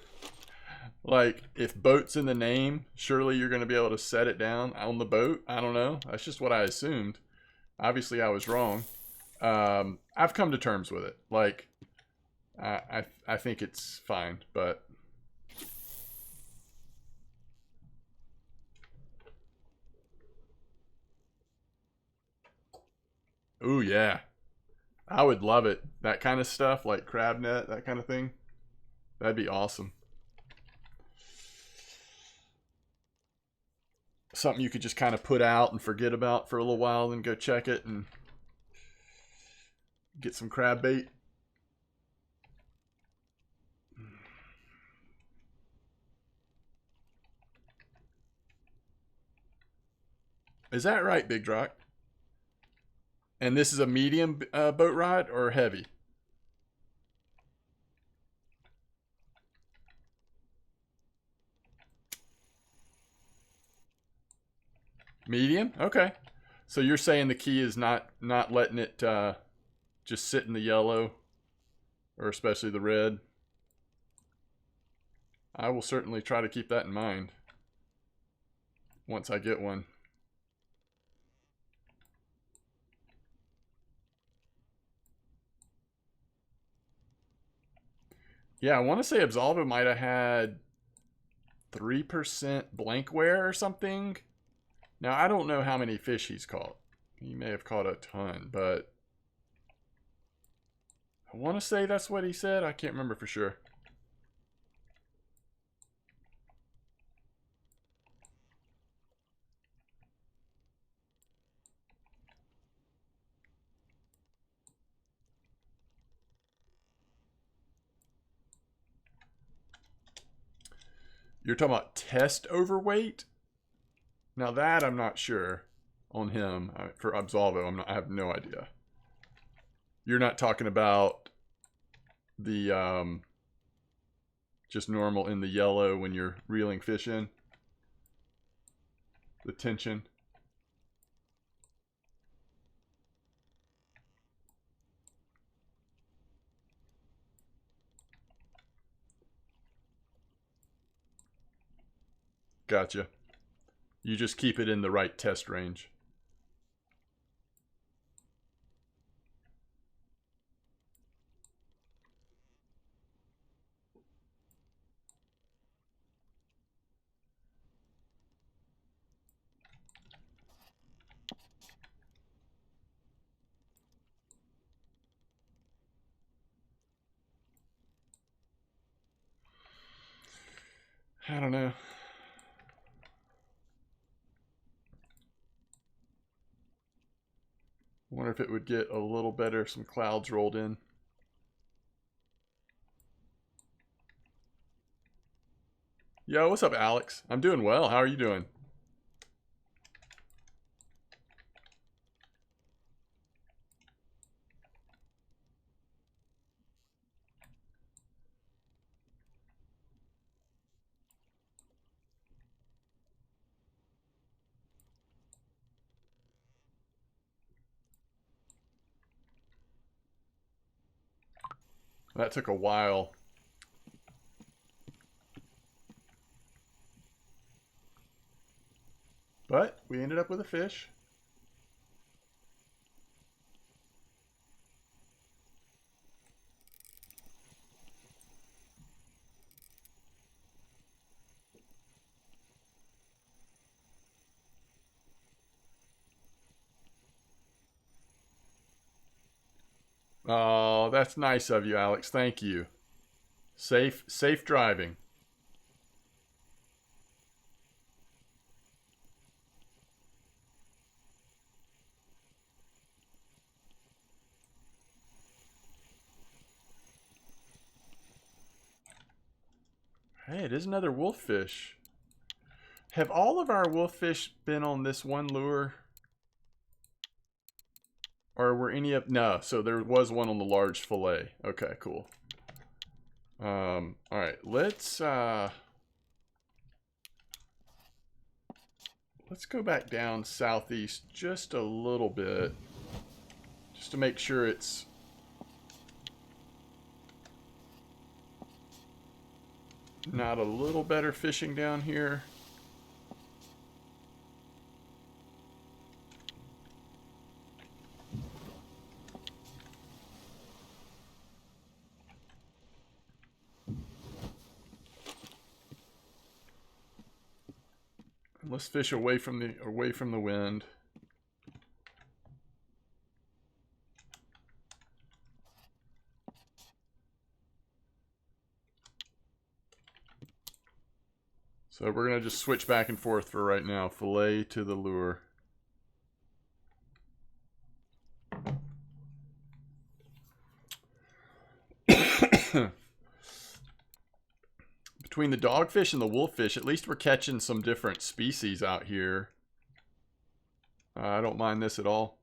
Like, if boat's in the name, surely you're going to be able to set it down on the boat. I don't know. That's just what I assumed. Obviously, I was wrong. I've come to terms with it. Like, I think it's fine, but... Ooh, yeah. I would love it. That kind of stuff, like crab net, that kind of thing. That'd be awesome. Something you could just kind of put out and forget about for a little while, then go check it and get some crab bait. Is that right, Big Rock? And this is a medium boat rod or heavy? Medium? Okay. So you're saying the key is not letting it just sit in the yellow, or especially the red? I will certainly try to keep that in mind once I get one. Yeah, I want to say Absolva might have had 3% blankware or something. Now, I don't know how many fish he's caught. He may have caught a ton, but I want to say that's what he said. I can't remember for sure. You're talking about test overweight? Now that I'm not sure on him. For Absolvo, I have no idea. You're not talking about the just normal in the yellow when you're reeling fish in? The tension? Gotcha. You just keep it in the right test range. I don't know. I wonder if it would get a little better if some clouds rolled in. Yo, what's up, Alex? I'm doing well. How are you doing? That took a while. But we ended up with a fish. Oh, that's nice of you, Alex. Thank you. Safe driving. Hey, it is another wolffish. Have all of our wolffish been on this one lure? Or were any of... No, so there was one on the large fillet. Okay, cool. Alright, let's go back down southeast just a little bit. Just to make sure it's... not a little better fishing down here. Let's fish away from the wind. So we're gonna just switch back and forth for right now. Fillet to the lure. Between the dogfish and the wolffish, at least we're catching some different species out here. I don't mind this at all.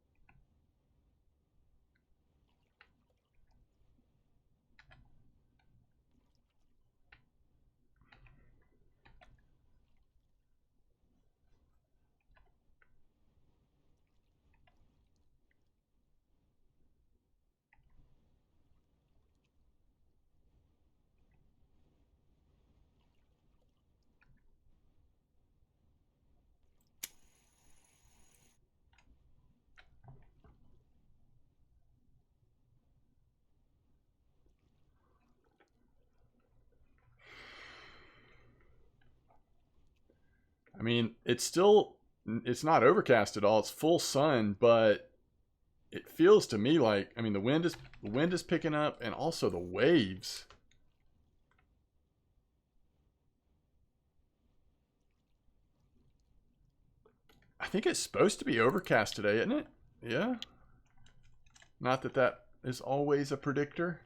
I mean, it's not overcast at all. It's full sun, but it feels to me like, I mean, the wind is picking up, and also the waves. I think it's supposed to be overcast today, isn't it? Yeah. Not that that is always a predictor.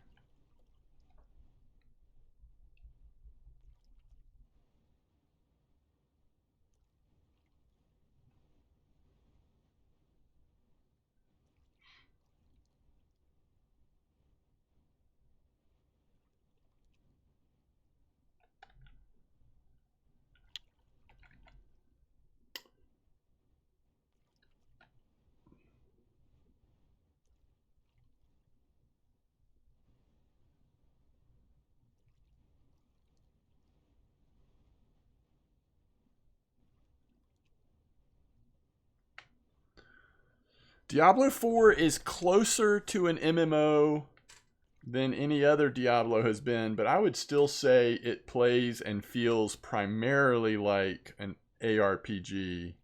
Diablo 4 is closer to an MMO than any other Diablo has been, but I would still say it plays and feels primarily like an ARPG.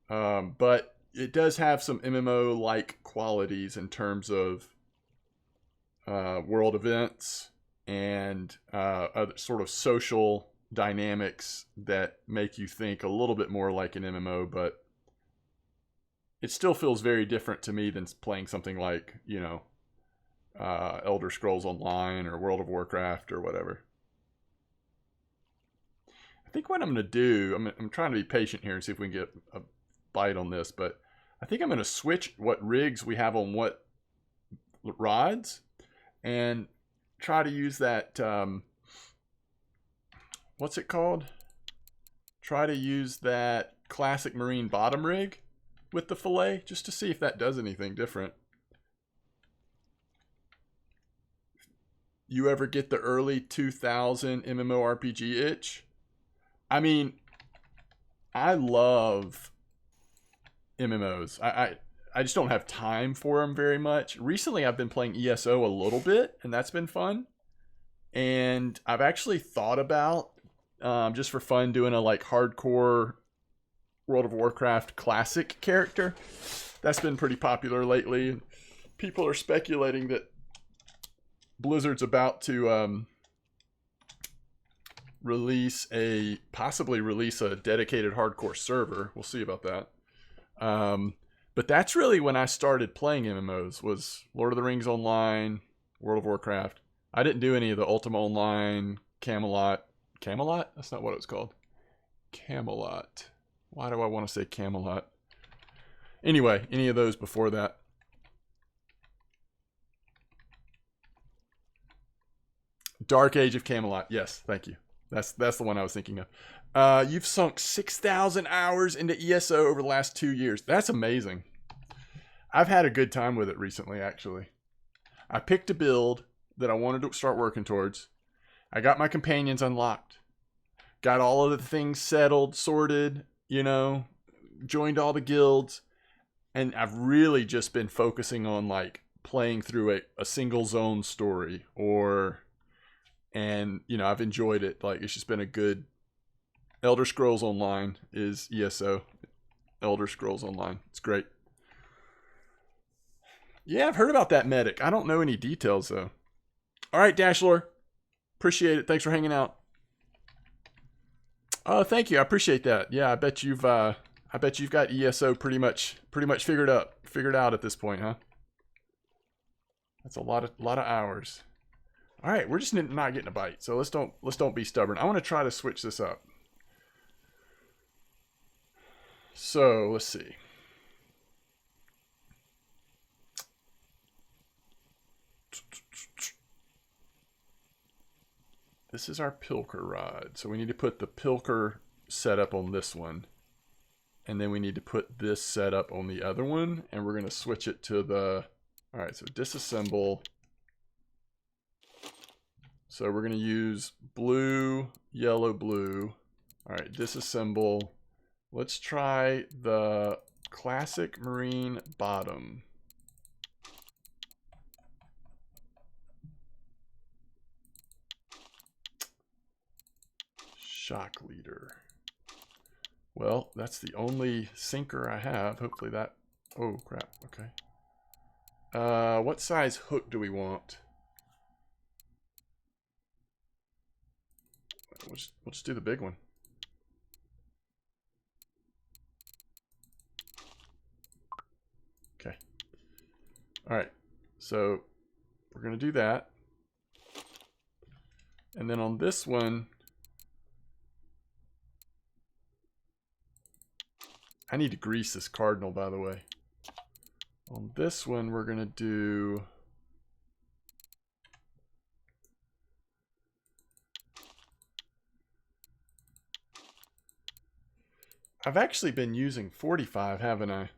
But it does have some MMO-like qualities in terms of world events and other sort of social dynamics that make you think a little bit more like an MMO, but it still feels very different to me than playing something like, you know, Elder Scrolls Online or World of Warcraft or whatever. I think what I'm going to do, I'm trying to be patient here and see if we can get a bite on this, but I think I'm going to switch what rigs we have on what rods and try to use that, what's it called? Try to use that classic marine bottom rig with the fillet just to see if that does anything different. You ever get the early 2000 MMORPG itch? I mean, I love MMOs. I just don't have time for them very much. Recently, I've been playing ESO a little bit, and that's been fun. And I've actually thought about, just for fun, doing a like hardcore World of Warcraft classic character. That's been pretty popular lately. People are speculating that Blizzard's about to possibly release a dedicated hardcore server. We'll see about that. But that's really when I started playing MMOs, was Lord of the Rings Online, World of Warcraft. I didn't do any of the Ultima Online, Camelot. Camelot? That's not what it was called. Camelot. Why do I want to say Camelot? Anyway, any of those before that. Dark Age of Camelot. Yes, thank you. That's the one I was thinking of. You've sunk 6,000 hours into ESO over the last 2 years. That's amazing. I've had a good time with it recently, actually. I picked a build that I wanted to start working towards. I got my companions unlocked. Got all of the things settled, sorted, you know, joined all the guilds. And I've really just been focusing on like playing through a single zone story and you know, I've enjoyed it. Like, it's just been a good. Elder Scrolls Online is ESO. Elder Scrolls Online. It's great. Yeah, I've heard about that medic. I don't know any details though. All right, Dashlore. Appreciate it. Thanks for hanging out. Oh, thank you. I appreciate that. Yeah, I bet you've got ESO pretty much figured out at this point, huh? That's a lot of hours. All right, we're just not getting a bite, so let's don't be stubborn. I want to try to switch this up. So let's see. This is our Pilker rod, so we need to put the Pilker setup on this one, and then we need to put this setup on the other one, and we're gonna switch it to the. All right, so disassemble. So we're going to use blue, yellow, blue. All right, disassemble. Let's try the classic marine bottom. shock leader. Well, that's the only sinker I have. Hopefully that... Oh, crap. Okay. What size hook do we want? We'll just do the big one. Okay. All right. So we're going to do that. And then on this one, I need to grease this cardinal, by the way. On this one, we're going to do... I've actually been using 45, haven't I?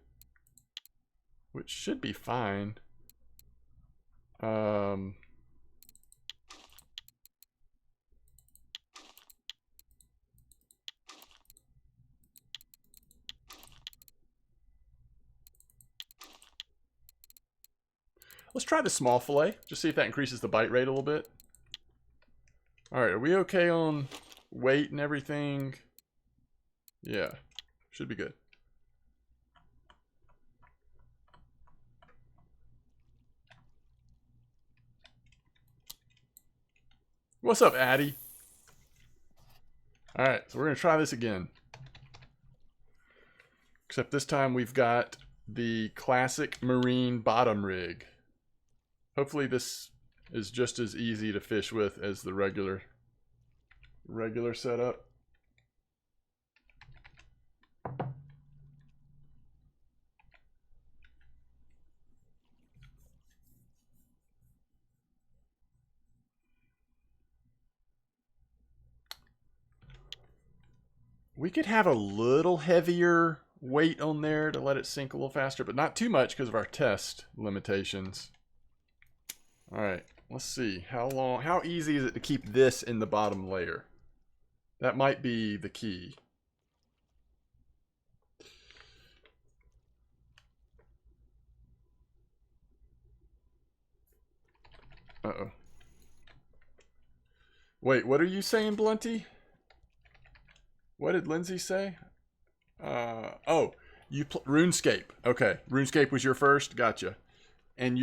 Which should be fine. Let's try the small fillet. Just see if that increases the bite rate a little bit. All right, are we okay on weight and everything? Yeah, should be good. What's up, Addy? All right, so we're gonna try this again. Except this time we've got the classic marine bottom rig. Hopefully this is just as easy to fish with as the regular setup. We could have a little heavier weight on there to let it sink a little faster, but not too much because of our test limitations. All right, let's see. How easy is it to keep this in the bottom layer? That might be the key. Uh-oh. Wait, what are you saying, Blunty? What did Lindsay say? Oh, RuneScape. Okay, RuneScape was your first. Gotcha. And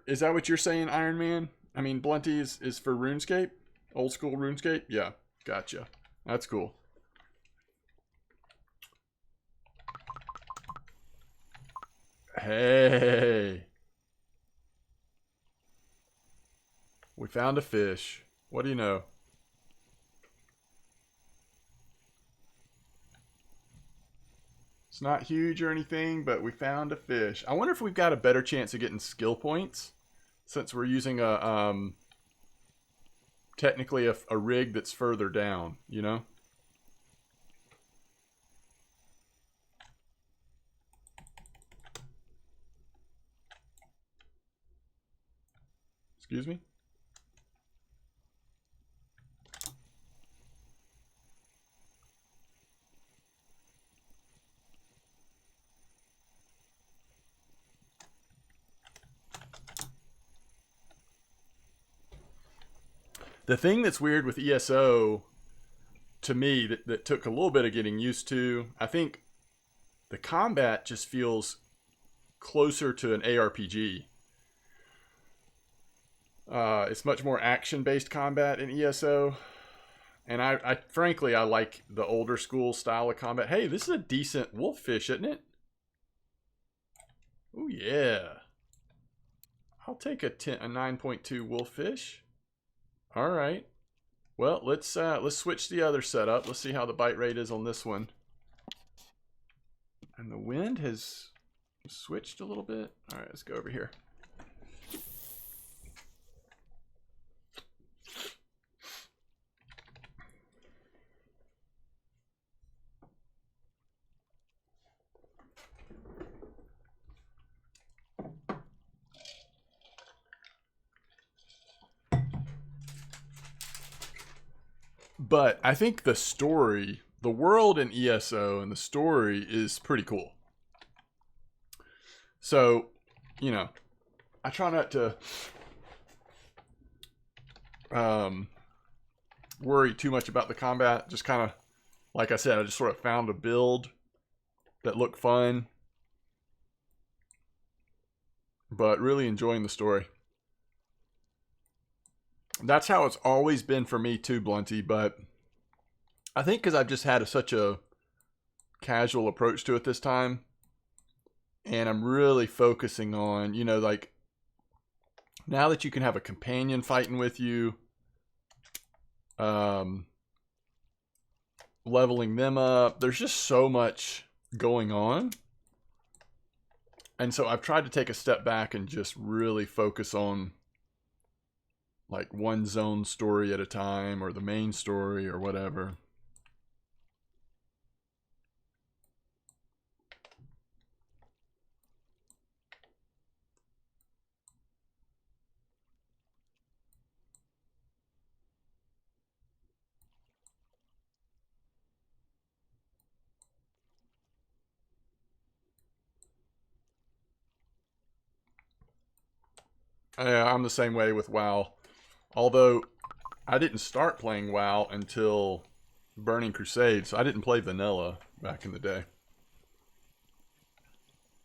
is that what you're saying, Iron Man? I mean, Blunty is for RuneScape? Old school RuneScape? Yeah, gotcha. That's cool. Hey. We found a fish. What do you know? It's not huge or anything, but we found a fish. I wonder if we've got a better chance of getting skill points since we're using a technically a rig that's further down, you know? Excuse me? The thing that's weird with ESO, to me, that took a little bit of getting used to, I think the combat just feels closer to an ARPG. It's much more action-based combat in ESO. And I frankly, I like the older school style of combat. Hey, this is a decent wolffish, isn't it? Oh, yeah. I'll take a 9.2 wolffish. All right. Well, let's switch the other setup. Let's see how the bite rate is on this one. And the wind has switched a little bit. All right, let's go over here. But I think the story, the world in ESO and the story is pretty cool. So, you know, I try not to worry too much about the combat. Just kind of, like I said, I just sort of found a build that looked fun. But really enjoying the story. That's how it's always been for me too, Blunty. But I think because I've just had such a casual approach to it this time. And I'm really focusing on, you know, like, now that you can have a companion fighting with you, leveling them up, there's just so much going on. And so I've tried to take a step back and just really focus on like one zone story at a time, or the main story, or whatever. I'm the same way with WoW. Although I didn't start playing WoW until Burning Crusade, so I didn't play vanilla back in the day.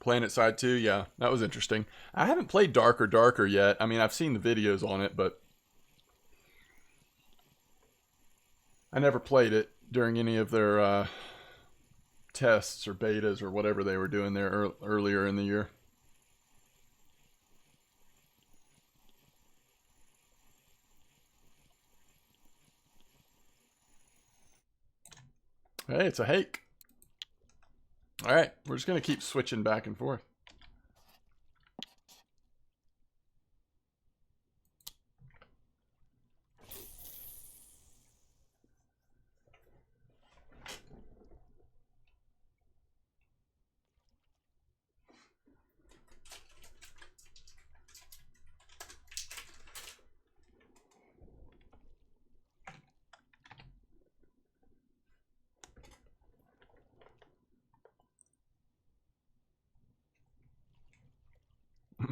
PlanetSide 2, yeah, that was interesting. I haven't played Darker yet. I mean, I've seen the videos on it, but I never played it during any of their tests or betas or whatever they were doing there earlier in the year. Hey, it's a hake. All right, we're just going to keep switching back and forth.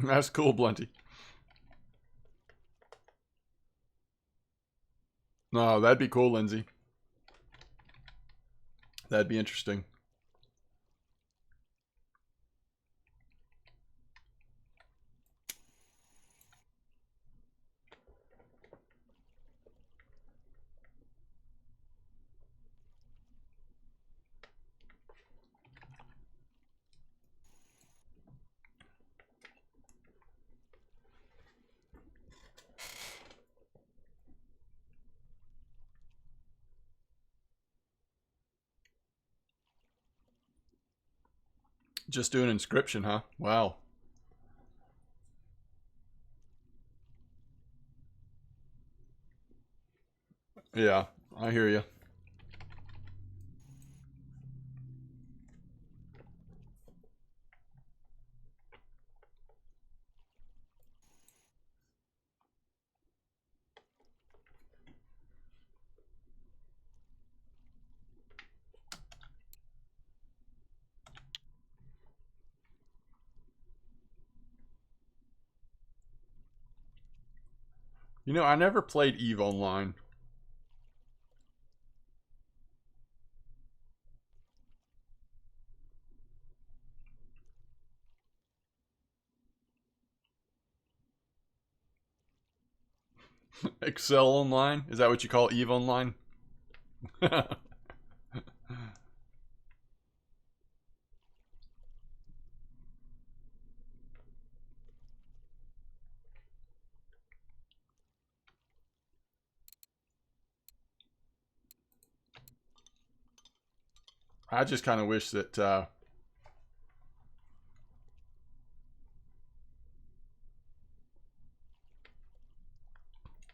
That's cool, Blunty. No, that'd be cool, Lindsay. That'd be interesting. Just doing Inscryption, huh? Wow. Yeah, I hear you. You know, I never played EVE Online. Excel Online? Is that what you call EVE Online? I just kind of wish that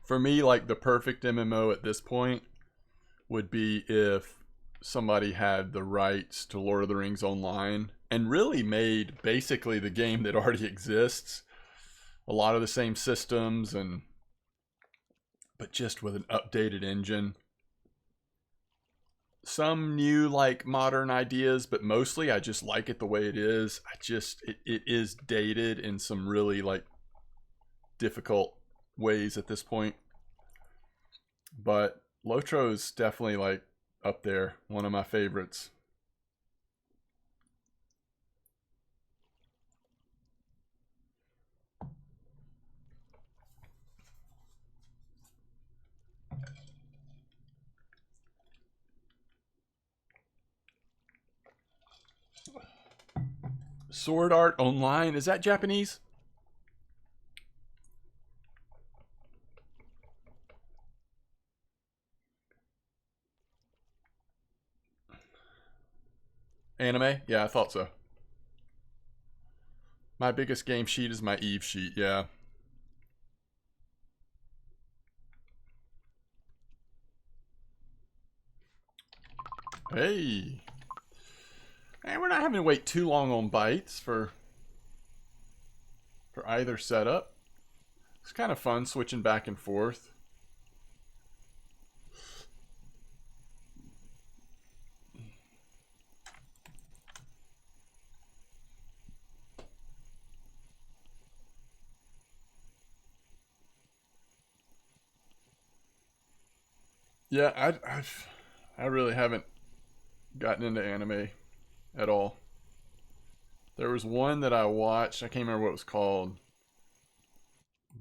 for me, like, the perfect MMO at this point would be if somebody had the rights to Lord of the Rings Online and really made basically the game that already exists, a lot of the same systems, and but just with an updated engine. Some new, like, modern ideas, but mostly I just like it the way it is. It is dated in some really, like, difficult ways at this point. But Lotro's definitely like up there, one of my favorites. Sword Art Online, is that Japanese? Anime? Yeah, I thought so. My biggest game sheet is my Eve sheet, yeah. Hey. And we're not having to wait too long on bites for either setup. It's kind of fun switching back and forth. Yeah, I really haven't gotten into anime at all. There was one that I watched. I can't remember what it was called,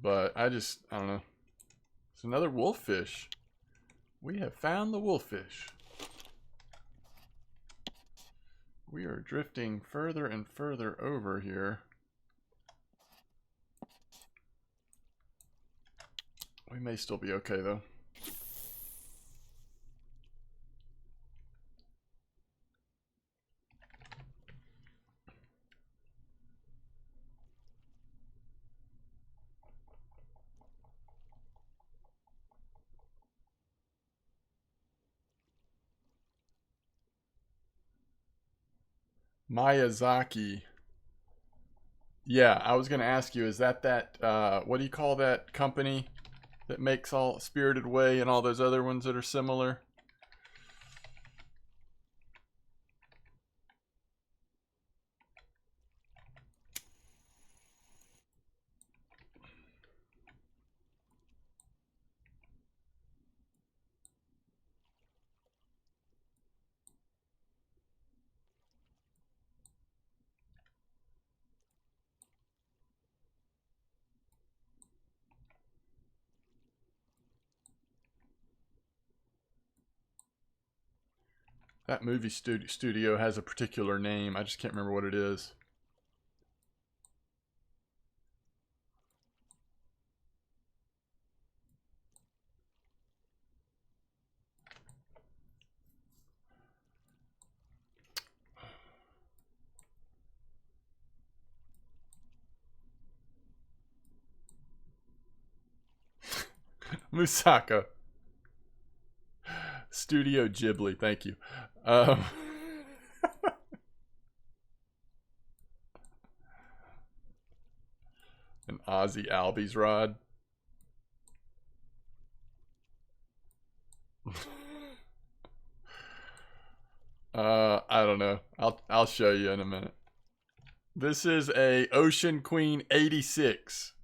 but I don't know. It's another wolffish. We have found the wolffish. We are drifting further and further over here. We may still be okay though. Miyazaki. Yeah, I was going to ask you, is that what do you call that company that makes all Spirited Away and all those other ones that are similar? That movie studio has a particular name. I just can't remember what it is. Musaka. Studio Ghibli, thank you. Um, an Ozzy Albies rod. I don't know. I'll show you in a minute. This is a Ocean Queen 86.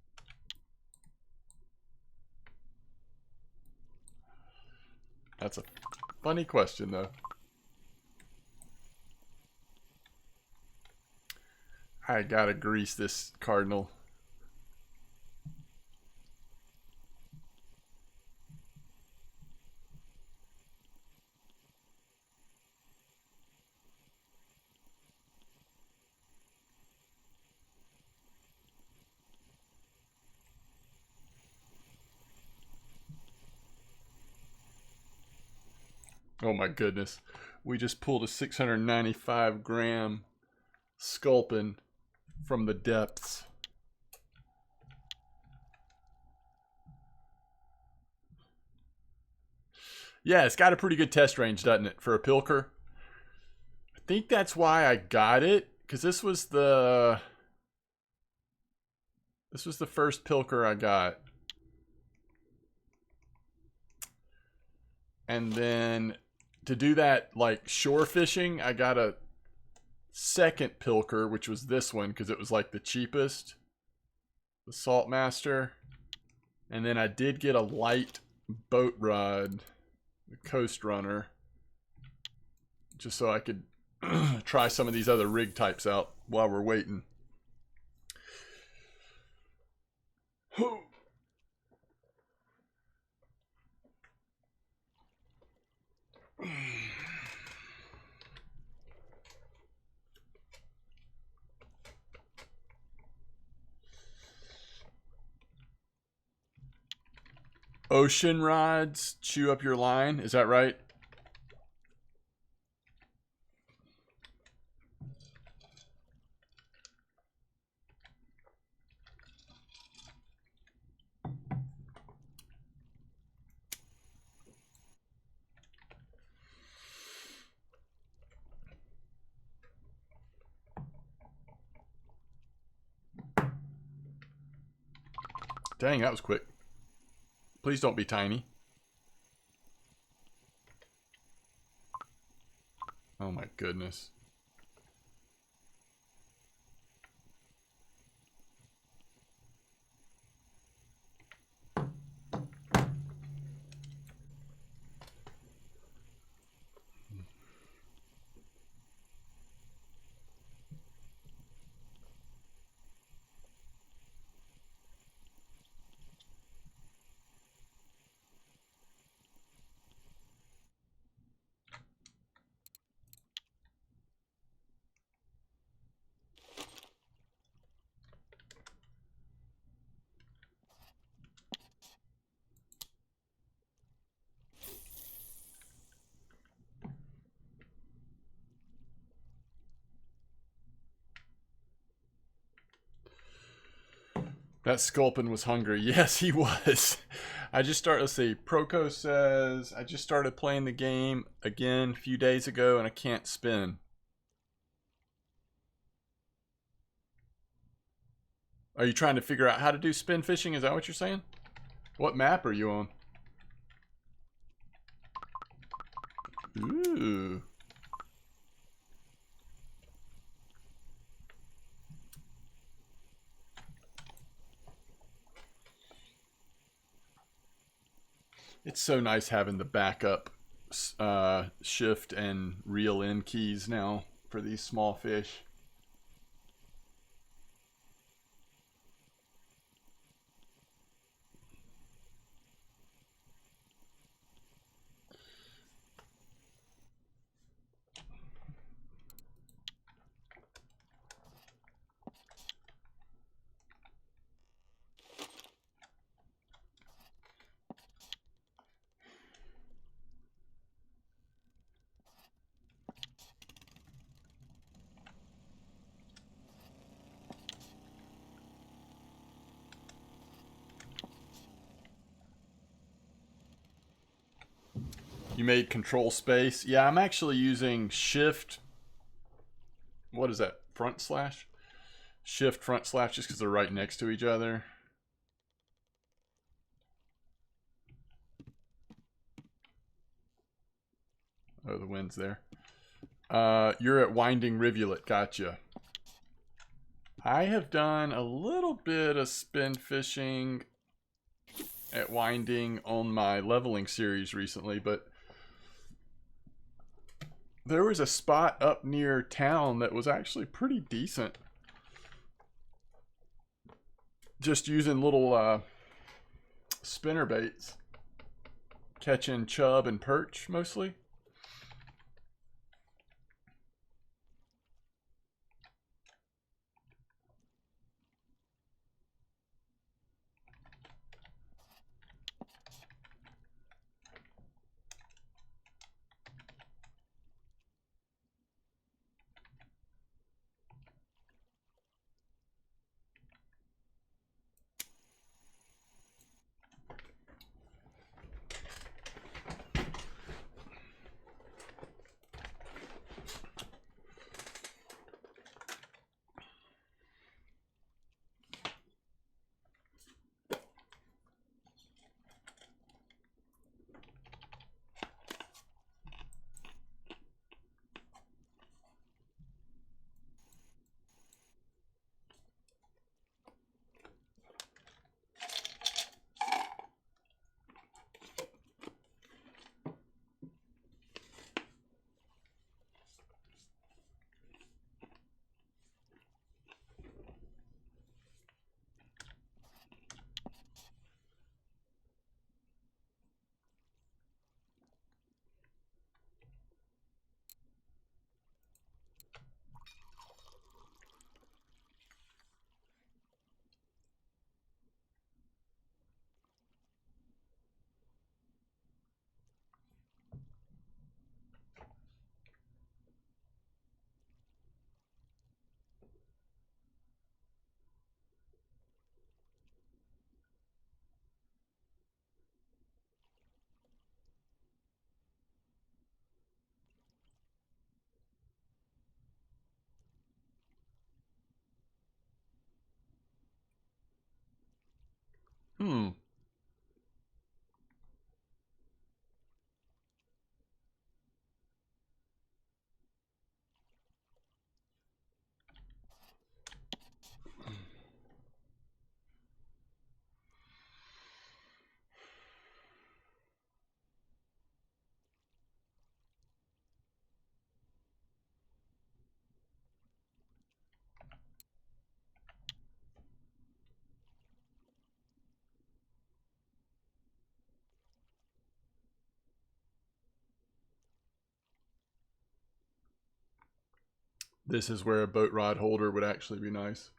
That's a funny question though. I gotta grease this cardinal. Oh my goodness. We just pulled a 695 gram sculpin from the depths. Yeah, it's got a pretty good test range, doesn't it, for a Pilker? I think that's why I got it, because this was the first Pilker I got. And then to do that like shore fishing, I got a second Pilker, which was this one because it was like the cheapest, the Saltmaster. And then I did get a light boat rod the Coast Runner, just so I could try some of these other rig types out while we're waiting. Ocean rods chew up your line, is that right? Dang, that was quick. Please don't be tiny. Oh my goodness. That Sculpin was hungry. Yes, he was. I just started, let's see, Proco says, I just started playing the game again a few days ago and I can't spin. Are you trying to figure out how to do spin fishing? Is that what you're saying? What map are you on? Ooh. It's so nice having the backup shift and reel in keys now for these small fish. You made control space. Yeah, I'm actually using shift. What is that? Front slash? Shift front slash just because they're right next to each other. Oh, the wind's there. You're at Winding Rivulet. Gotcha. I have done a little bit of spin fishing at Winding on my leveling series recently, but there was a spot up near town that was actually pretty decent. Just using little spinner baits. Catching chub and perch mostly. This is where a boat rod holder would actually be nice.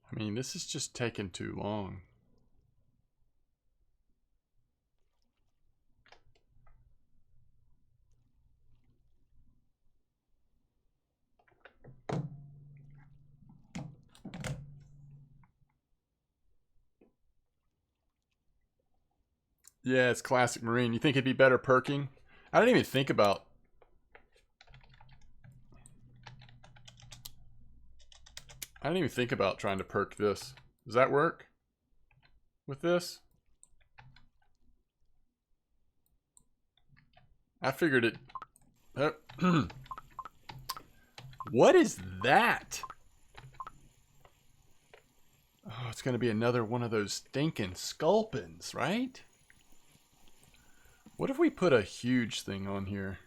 I mean, this is just taking too long. Yeah, it's classic marine. You think it'd be better perking? I didn't even think about... I didn't even think about trying to perk this. Does that work with this? I figured it... What is that? Oh, it's going to be another one of those stinking sculpins, right? What if we put a huge thing on here?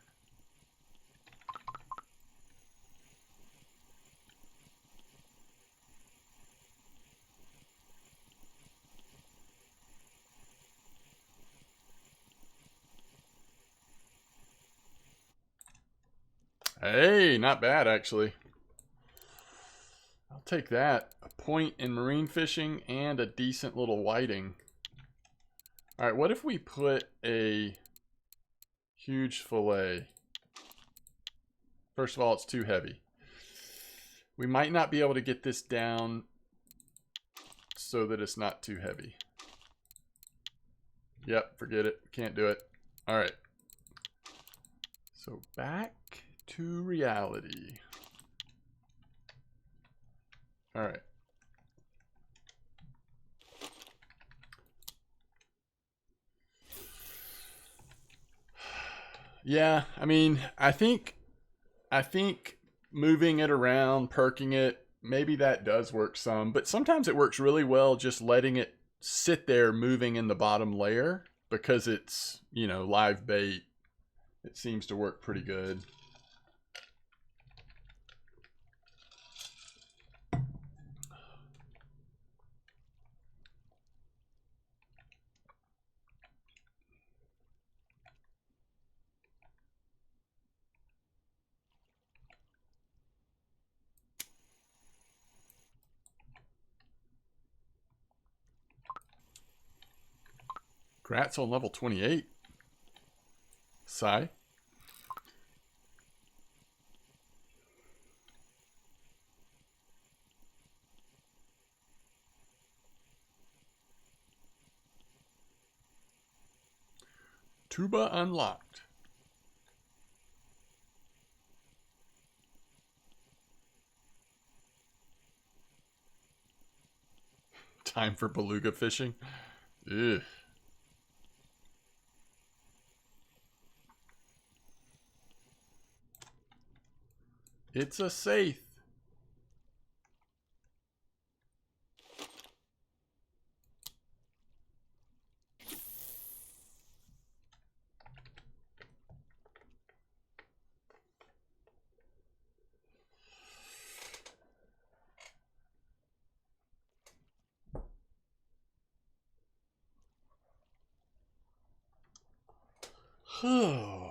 Hey, not bad actually. I'll take that. A point in marine fishing and a decent little whiting. Alright, what if we put a huge fillet? First of all, it's too heavy. We might not be able to get this down so that it's not too heavy. Yep, forget it. Can't do it. Alright. So back to reality. Alright. Yeah, I mean, I think moving it around, perking it, maybe that does work some, but sometimes it works really well just letting it sit there moving in the bottom layer because it's, you know, live bait. It seems to work pretty good. Grat's on level 28. Sigh. Tuba unlocked. Time for beluga fishing. Ugh. It's a safe. Oh.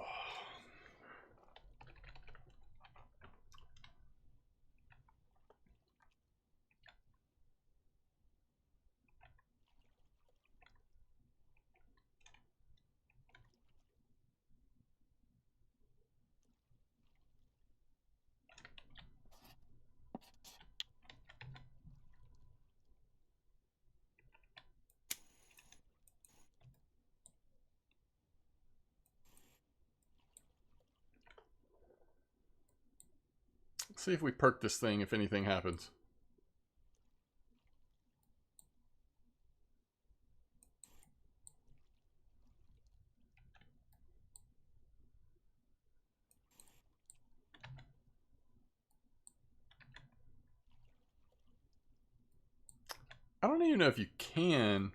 Let's see if we perk this thing, if anything happens. I don't even know if you can,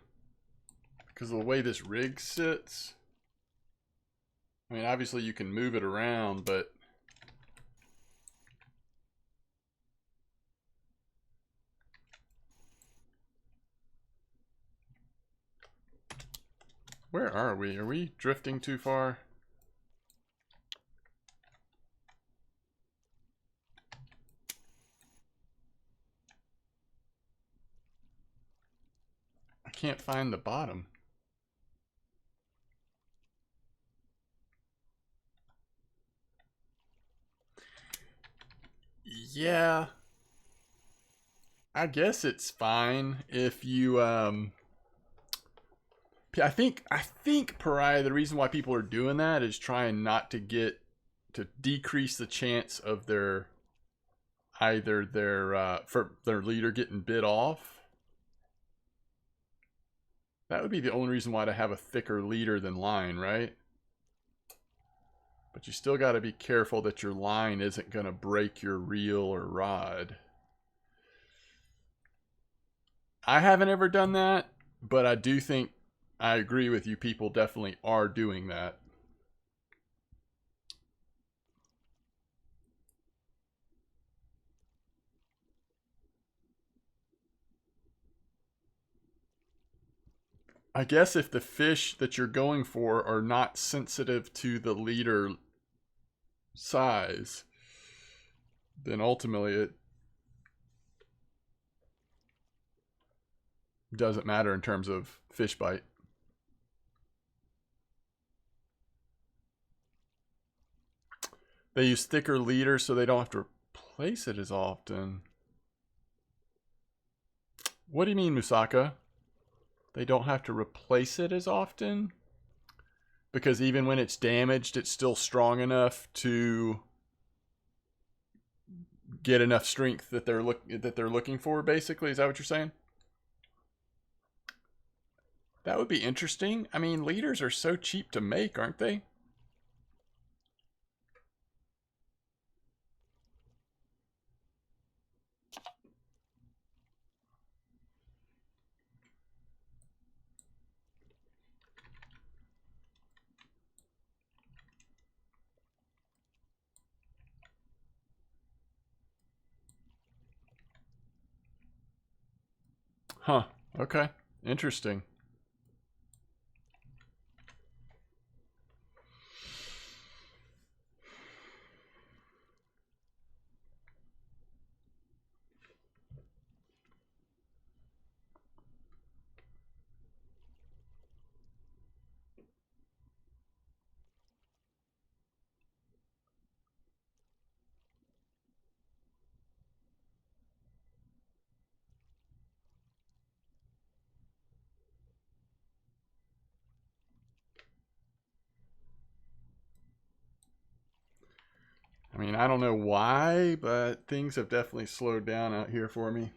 because of the way this rig sits. I mean, obviously you can move it around, but where are we? Are we drifting too far? I can't find the bottom. Yeah. I guess it's fine if you I think Pariah, the reason why people are doing that is trying not to decrease the chance of their for their leader getting bit off. That would be the only reason why to have a thicker leader than line, right? But you still got to be careful that your line isn't going to break your reel or rod. I haven't ever done that, but I do think I agree with you. People definitely are doing that. I guess if the fish that you're going for are not sensitive to the leader size, then ultimately it doesn't matter in terms of fish bite. They use thicker leaders so they don't have to replace it as often. What do you mean, Musaka? They don't have to replace it as often? Because even when it's damaged, it's still strong enough to get enough strength that they're looking for, basically. Is that what you're saying? That would be interesting. I mean, leaders are so cheap to make, aren't they? Huh. Okay. Interesting. I mean, I don't know why, but things have definitely slowed down out here for me.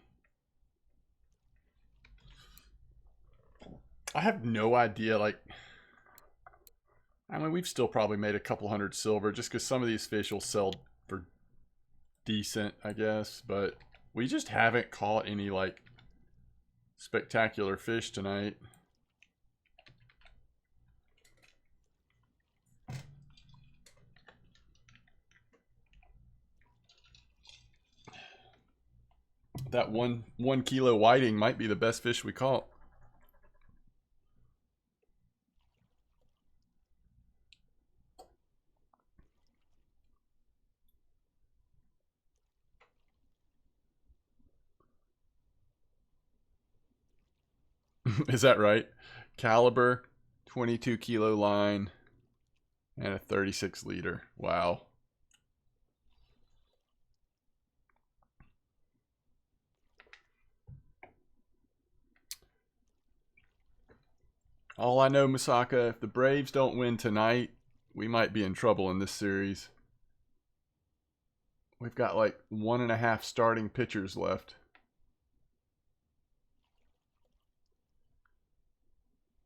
I have no idea, like, I mean, we've still probably made a couple hundred silver just because some of these fish will sell for decent, I guess, but we just haven't caught any, like, spectacular fish tonight. That 1 kilo whiting might be the best fish we caught. Is that right? Caliber, 22 kilo line, and a 36 liter. Wow. All I know, Misaka, if the Braves don't win tonight, we might be in trouble in this series. We've got like 1.5 starting pitchers left.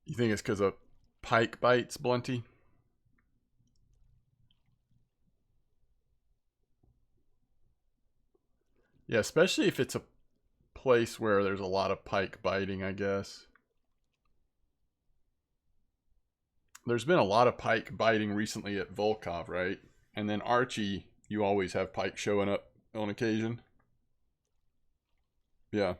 You think it's because of pike bites, Blunty? Yeah, especially if it's a place where there's a lot of pike biting, I guess. There's been a lot of pike biting recently at Volkov, right? And then Archie, you always have pike showing up on occasion. Yeah.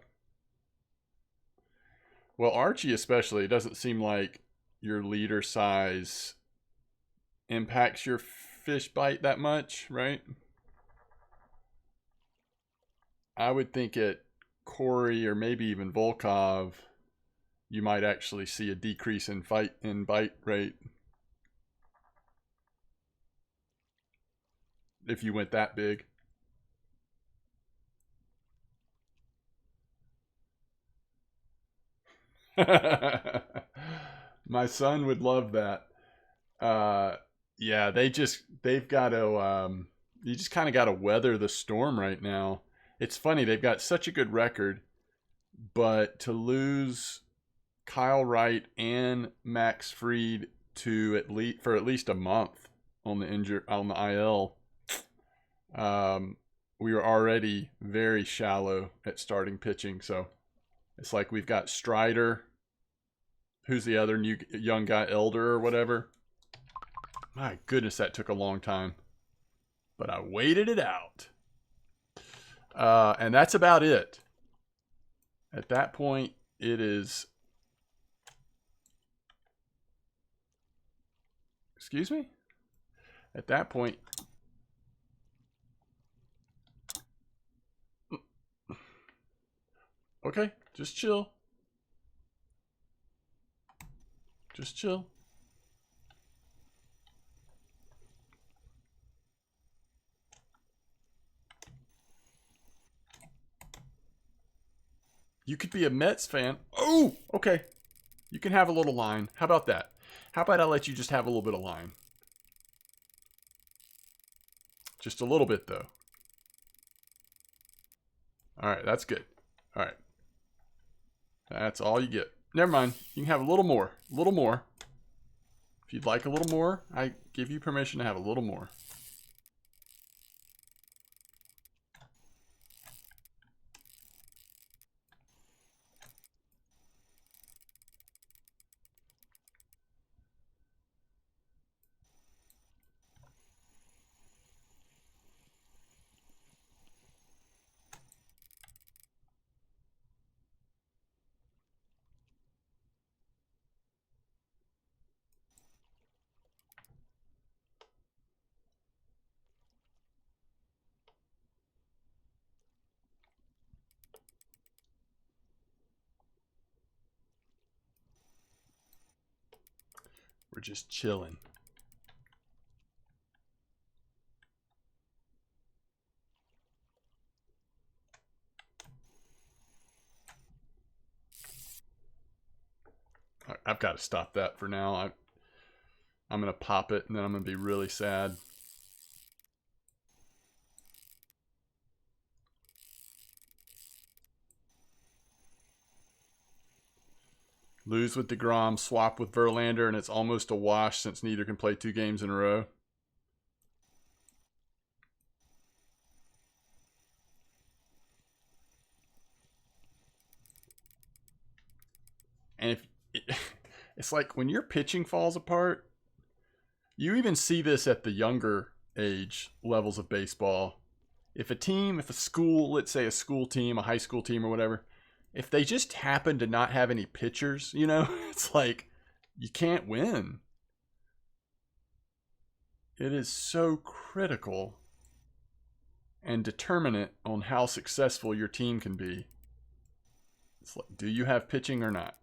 Well, Archie especially, it doesn't seem like your leader size impacts your fish bite that much, right? I would think at Corey or maybe even Volkov, you might actually see a decrease in bite rate if you went that big. My son would love that. Yeah, they've got to you just kind of got to weather the storm right now. It's funny, they've got such a good record, but to lose Kyle Wright and Max Fried to at least a month on the IL, we were already very shallow at starting pitching. So it's like we've got Strider, who's the other new young guy, Elder or whatever. My goodness, that took a long time, but I waited it out. And that's about it. At that point, it is. Excuse me? At that point. Okay, just chill. Just chill. You could be a Mets fan. Oh, okay. You can have a little line. How about that? How about I let you just have a little bit of line? Just a little bit, though. All right, that's good. All right. That's all you get. Never mind. You can have a little more. A little more. If you'd like a little more, I give you permission to have a little more. We're just chilling. I've got to stop that for now. I'm going to pop it and then I'm going to be really sad. Lose with DeGrom, swap with Verlander, and it's almost a wash since neither can play 2 games in a row. And it's like when your pitching falls apart, you even see this at the younger age levels of baseball. If a school, let's say a school team, a high school team or whatever, if they just happen to not have any pitchers, it's like you can't win. It is so critical and determinant on how successful your team can be. It's like, do you have pitching or not?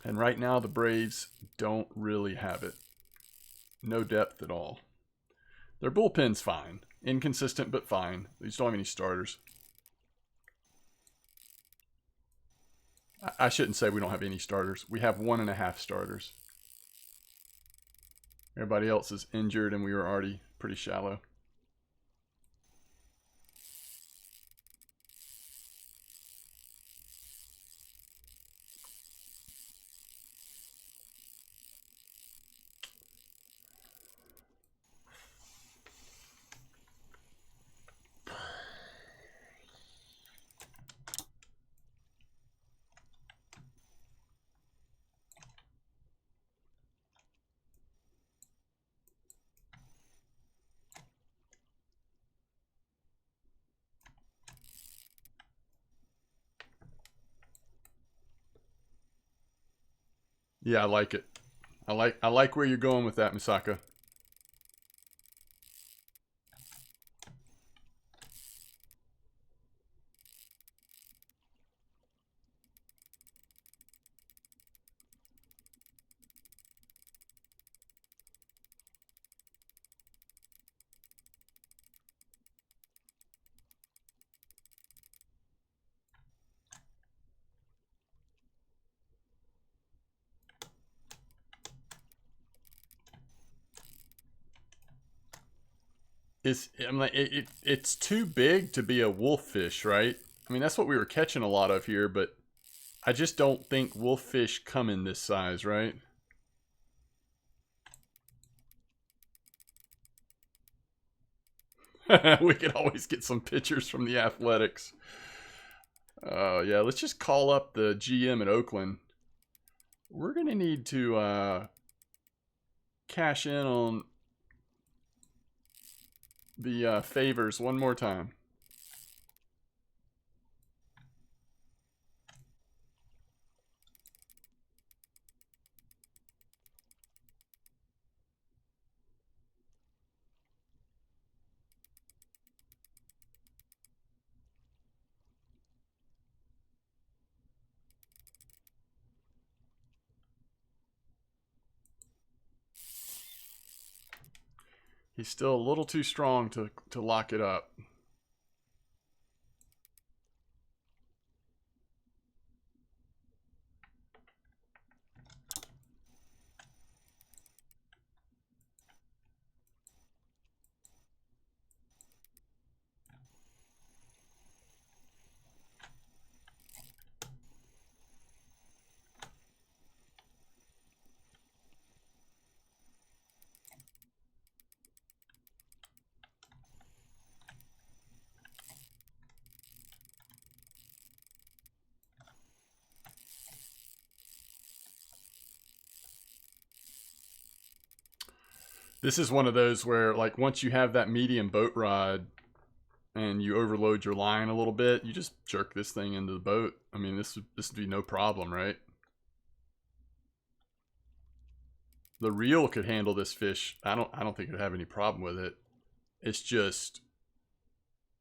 And right now the Braves don't really have it. No depth at all. Their bullpen's fine. Inconsistent, but fine. They just don't have any starters. I shouldn't say we don't have any starters. We have 1.5 starters. Everybody else is injured and we were already pretty shallow. Yeah, I like it. I like where you're going with that, Misaka. It's too big to be a wolffish, right? I mean, that's what we were catching a lot of here, but I just don't think wolffish come in this size, right? We could always get some pictures from the Athletics. Yeah, let's just call up the GM at Oakland. We're going to need to cash in on the favors one more time. He's still a little too strong to lock it up. This is one of those where, like, once you have that medium boat rod and you overload your line a little bit, you just jerk this thing into the boat. I mean, this would be no problem, right? The reel could handle this fish. I don't think it'd have any problem with it. It's just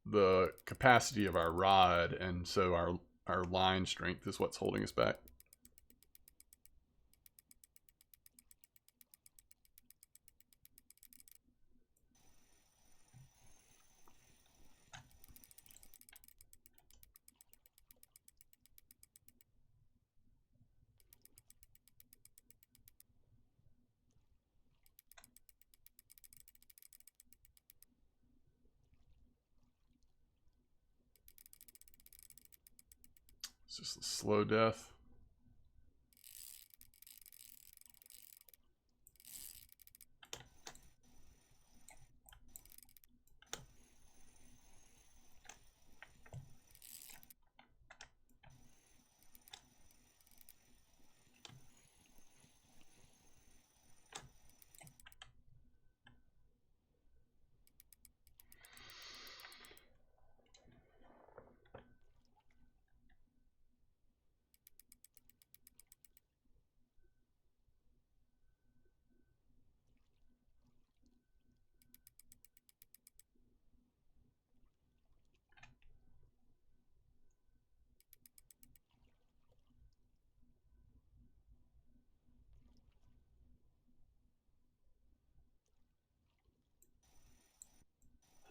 the capacity of our rod, and so our line strength is what's holding us back. It's just a slow death.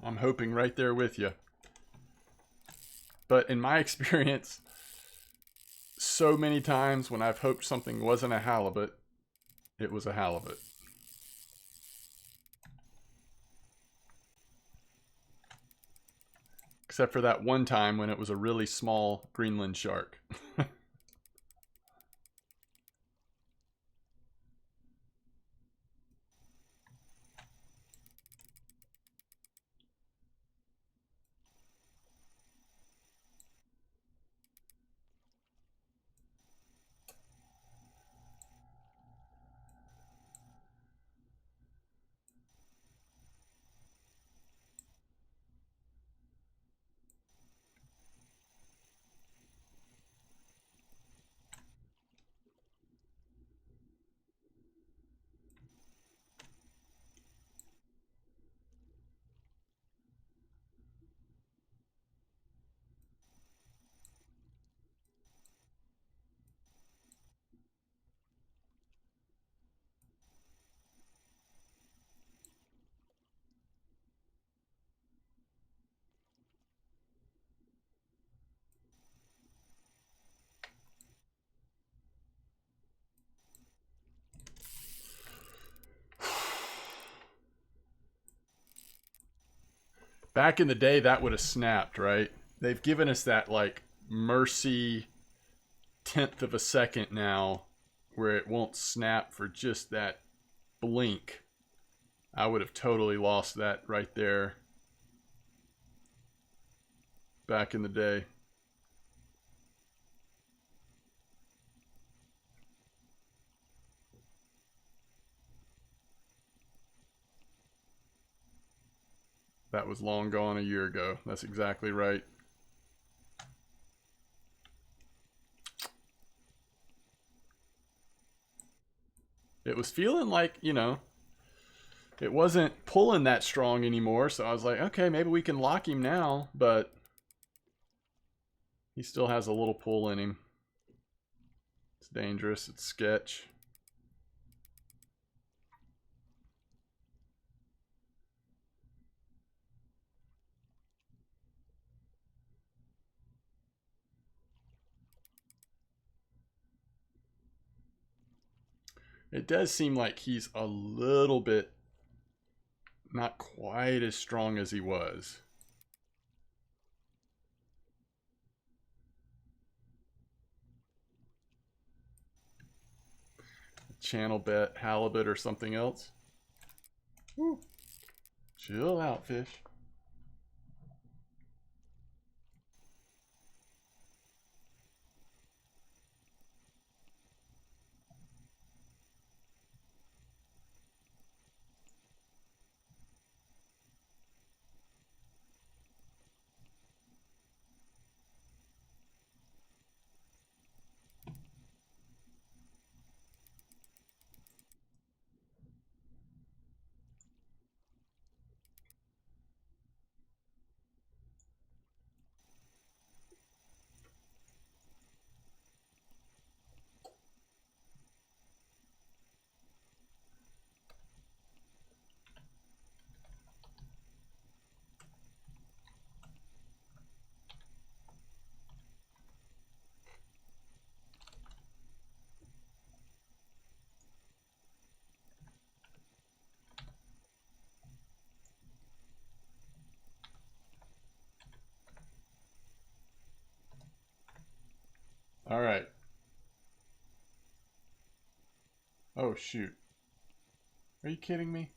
I'm hoping right there with you. But in my experience, so many times when I've hoped something wasn't a halibut, it was a halibut. Except for that one time when it was a really small Greenland shark. Back in the day, that would have snapped, right? They've given us that, like, mercy tenth of a second now where it won't snap for just that blink. I would have totally lost that right there back in the day. That was long gone a year ago. That's exactly right. It was feeling like, you know, it wasn't pulling that strong anymore. So I was like, okay, maybe we can lock him now. But he still has a little pull in him. It's dangerous. It's sketch. It does seem like he's a little bit not quite as strong as he was. Channel bet halibut or something else. Woo. Chill out, fish. All right. Oh, shoot. Are you kidding me?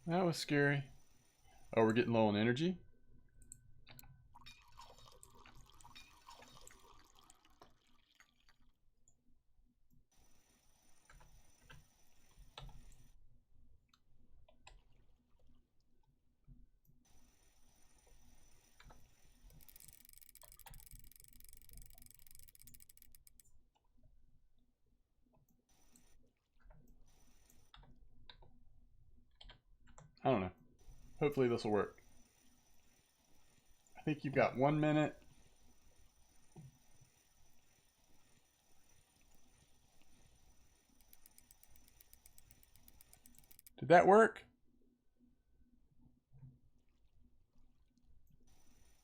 That was scary. Oh, we're getting low on energy? Hopefully this will work. I think you've got 1 minute. Did that work?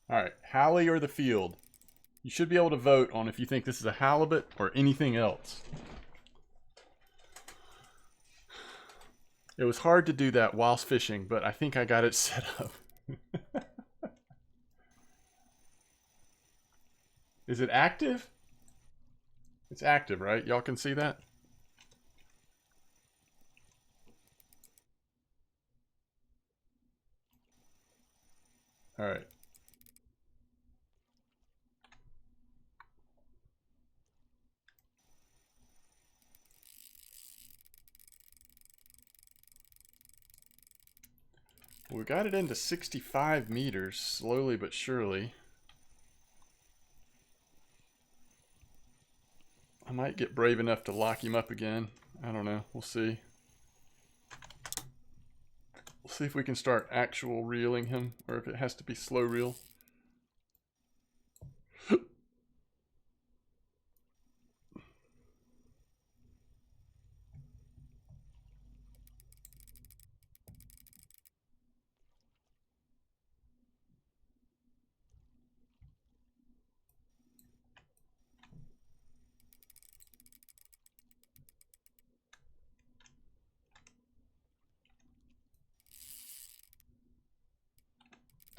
All right, Hallie or the field? You should be able to vote on if you think this is a halibut or anything else. It was hard to do that whilst fishing, but I think I got it set up. Is it active? It's active, right? Y'all can see that? All right. We got it into 65 meters, slowly but surely. I might get brave enough to lock him up again. I don't know. We'll see. We'll see if we can start actual reeling him, or if it has to be slow reel.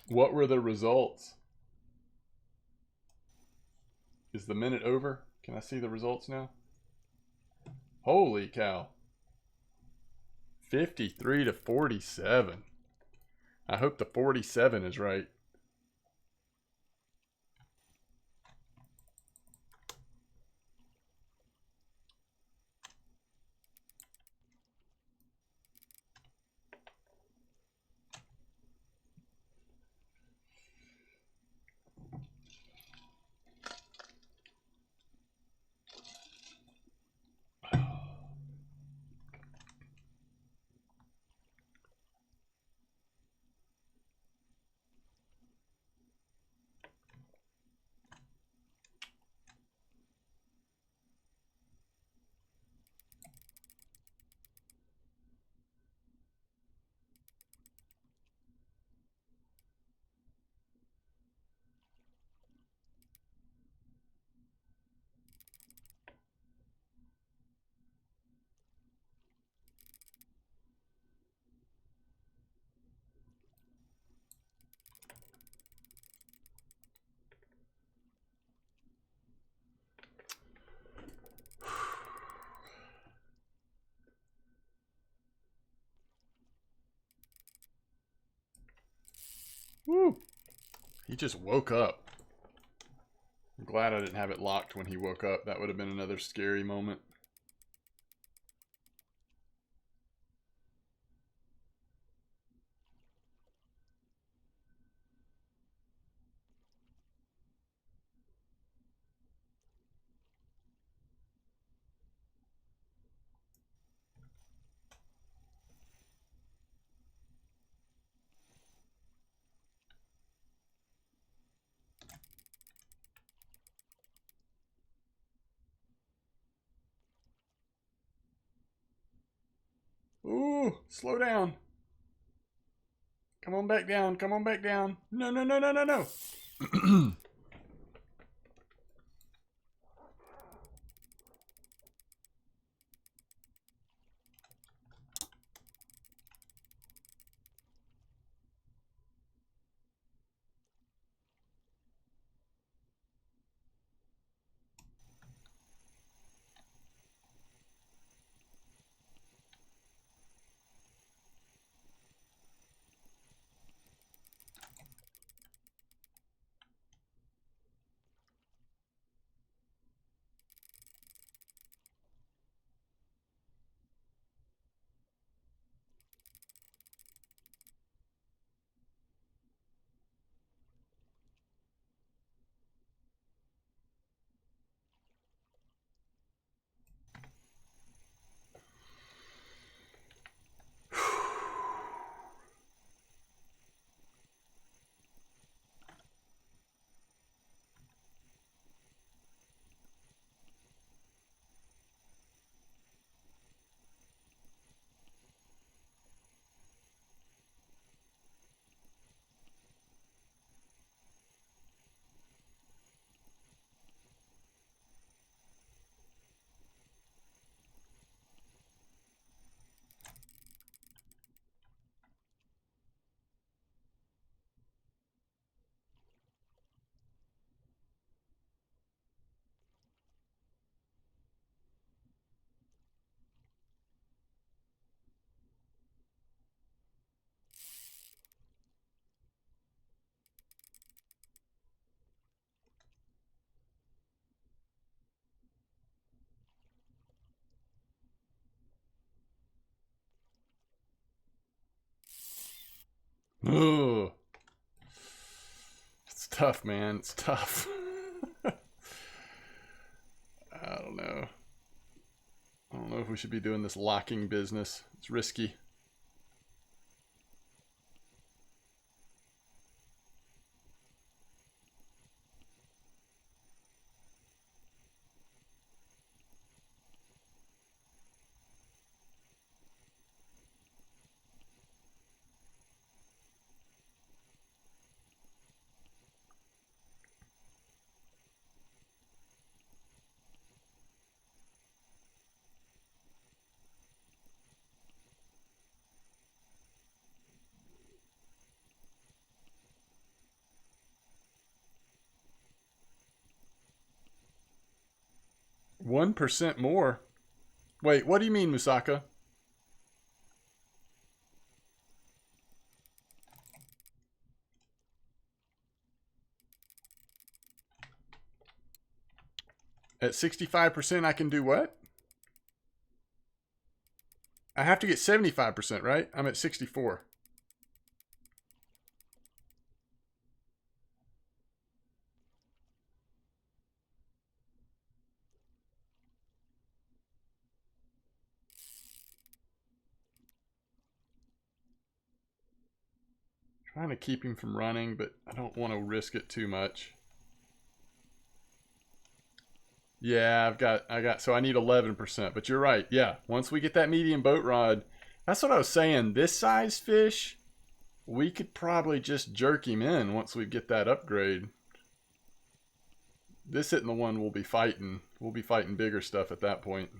What were the results? Is the minute over? Can I see the results now? Holy cow. 53 to 47. I hope the 47 is right. Woo! He just woke up. I'm glad I didn't have it locked when he woke up. That would have been another scary moment. Ooh, slow down. Come on back down. Come on back down. No, no, no, no, no, no. Ugh. It's tough, man. It's tough. I don't know. I don't know if we should be doing this locking business. It's risky. %1 more. Wait, what do you mean, Musaka? At 65%, I can do what? I have to get 75%, right? I'm at 64. Trying to keep him from running, but I don't want to risk it too much. Yeah, so I need 11%, but you're right. Yeah, once we get that medium boat rod, that's what I was saying. This size fish, we could probably just jerk him in once we get that upgrade. This isn't the one we'll be fighting. We'll be fighting bigger stuff at that point.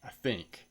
I think.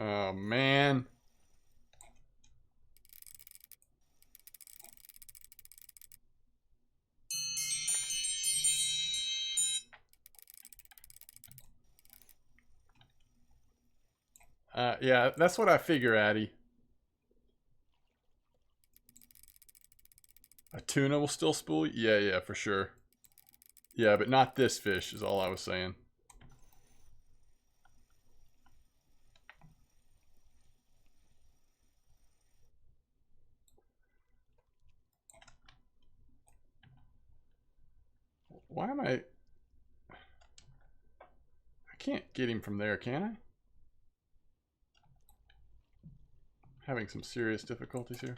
Oh, man. Yeah, that's what I figure, Addy. A tuna will still spool? Yeah, for sure. Yeah, but not this fish is all I was saying. Why am I can't get him from there, can I? Having some serious difficulties here.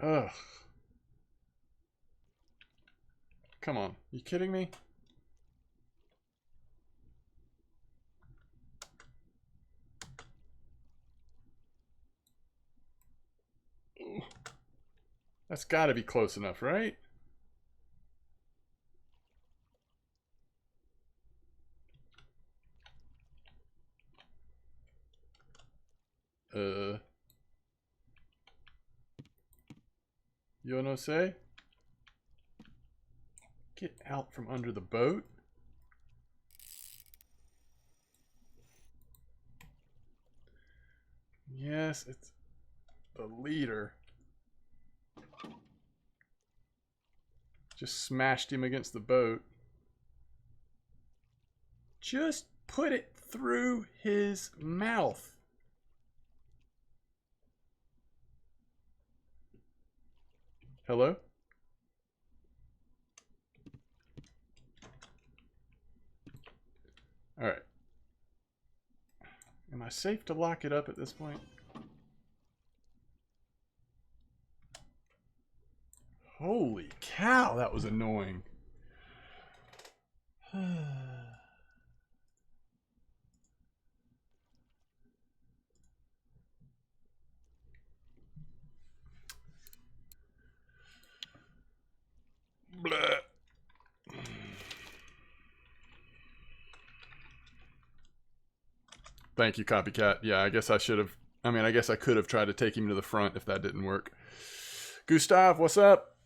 Ugh. Come on. You kidding me? That's got to be close enough, right? You know say? Get out from under the boat. Yes, it's the leader. Just smashed him against the boat. Just put it through his mouth. Hello? All right. Am I safe to lock it up at this point? Holy cow, that was annoying. Blah. Thank you, Copycat. Yeah, I guess I should have. I mean, I guess I could have tried to take him to the front if that didn't work. Gustav, what's up?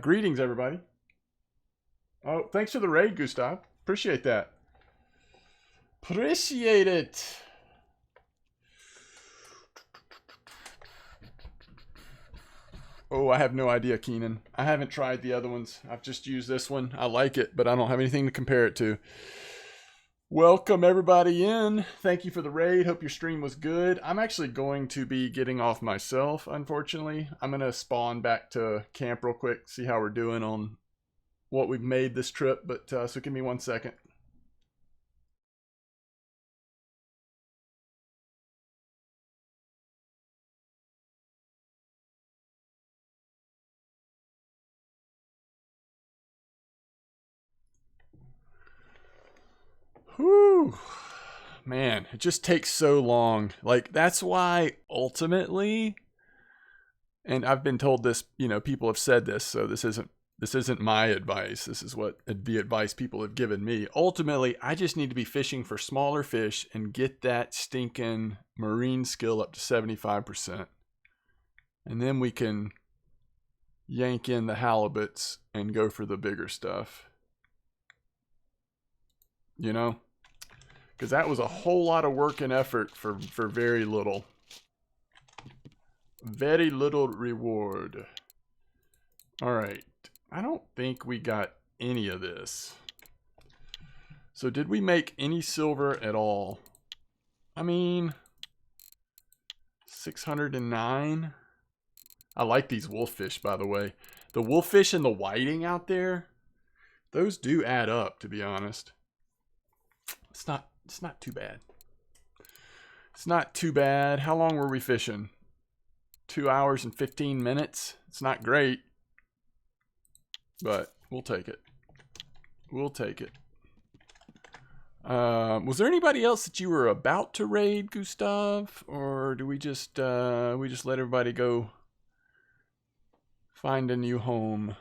Greetings, everybody. Oh, thanks for the raid, Gustav. Appreciate that. Appreciate it. Oh, I have no idea, Keenan. I haven't tried the other ones. I've just used this one. I like it, but I don't have anything to compare it to. Welcome everybody in. Thank you for the raid. Hope your stream was good. I'm actually going to be getting off myself, unfortunately. I'm going to spawn back to camp real quick, see how we're doing on what we've made this trip, but so give me 1 second. Whew. Man, it just takes so long. Like, that's why ultimately, and I've been told this, you know, people have said this, so this isn't my advice. This is what the advice people have given me. Ultimately, I just need to be fishing for smaller fish and get that stinking marine skill up to 75%. And then we can yank in the halibuts and go for the bigger stuff. You know? Because that was a whole lot of work and effort for very little. Very little reward. Alright. I don't think we got any of this. So did we make any silver at all? I mean, 609. I like these wolffish, by the way. The wolffish and the whiting out there, those do add up, to be honest. It's not too bad. It's not too bad. How long were we fishing? 2 hours and 15 minutes. It's not great, but we'll take it. We'll take it. Was there anybody else that you were about to raid, Gustav? Or do we just let everybody go find a new home?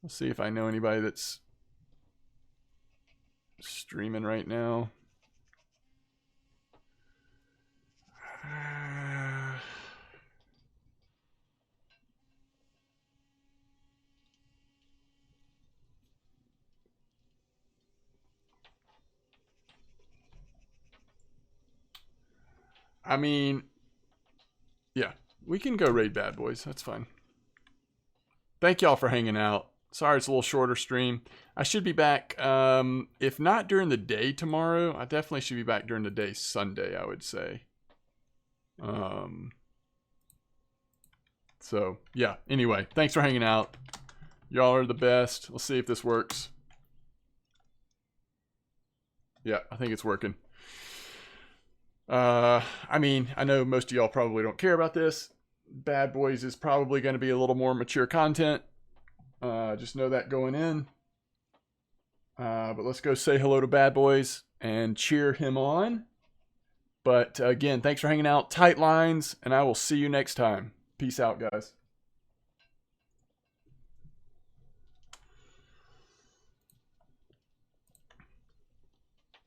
Let's see if I know anybody that's streaming right now. I mean, yeah, we can go raid bad boys. That's fine. Thank y'all for hanging out. Sorry it's a little shorter stream. I should be back, if not during the day tomorrow, I definitely should be back during the day Sunday, I would say. So, yeah, anyway, thanks for hanging out. Y'all are the best. Let's see if this works. Yeah, I think it's working. I mean, I know most of y'all probably don't care about this. Bad Boys is probably going to be a little more mature content. Just know that going in. But let's go say hello to Bad Boys and cheer him on. But again, thanks for hanging out. Tight lines, and I will see you next time. Peace out, guys.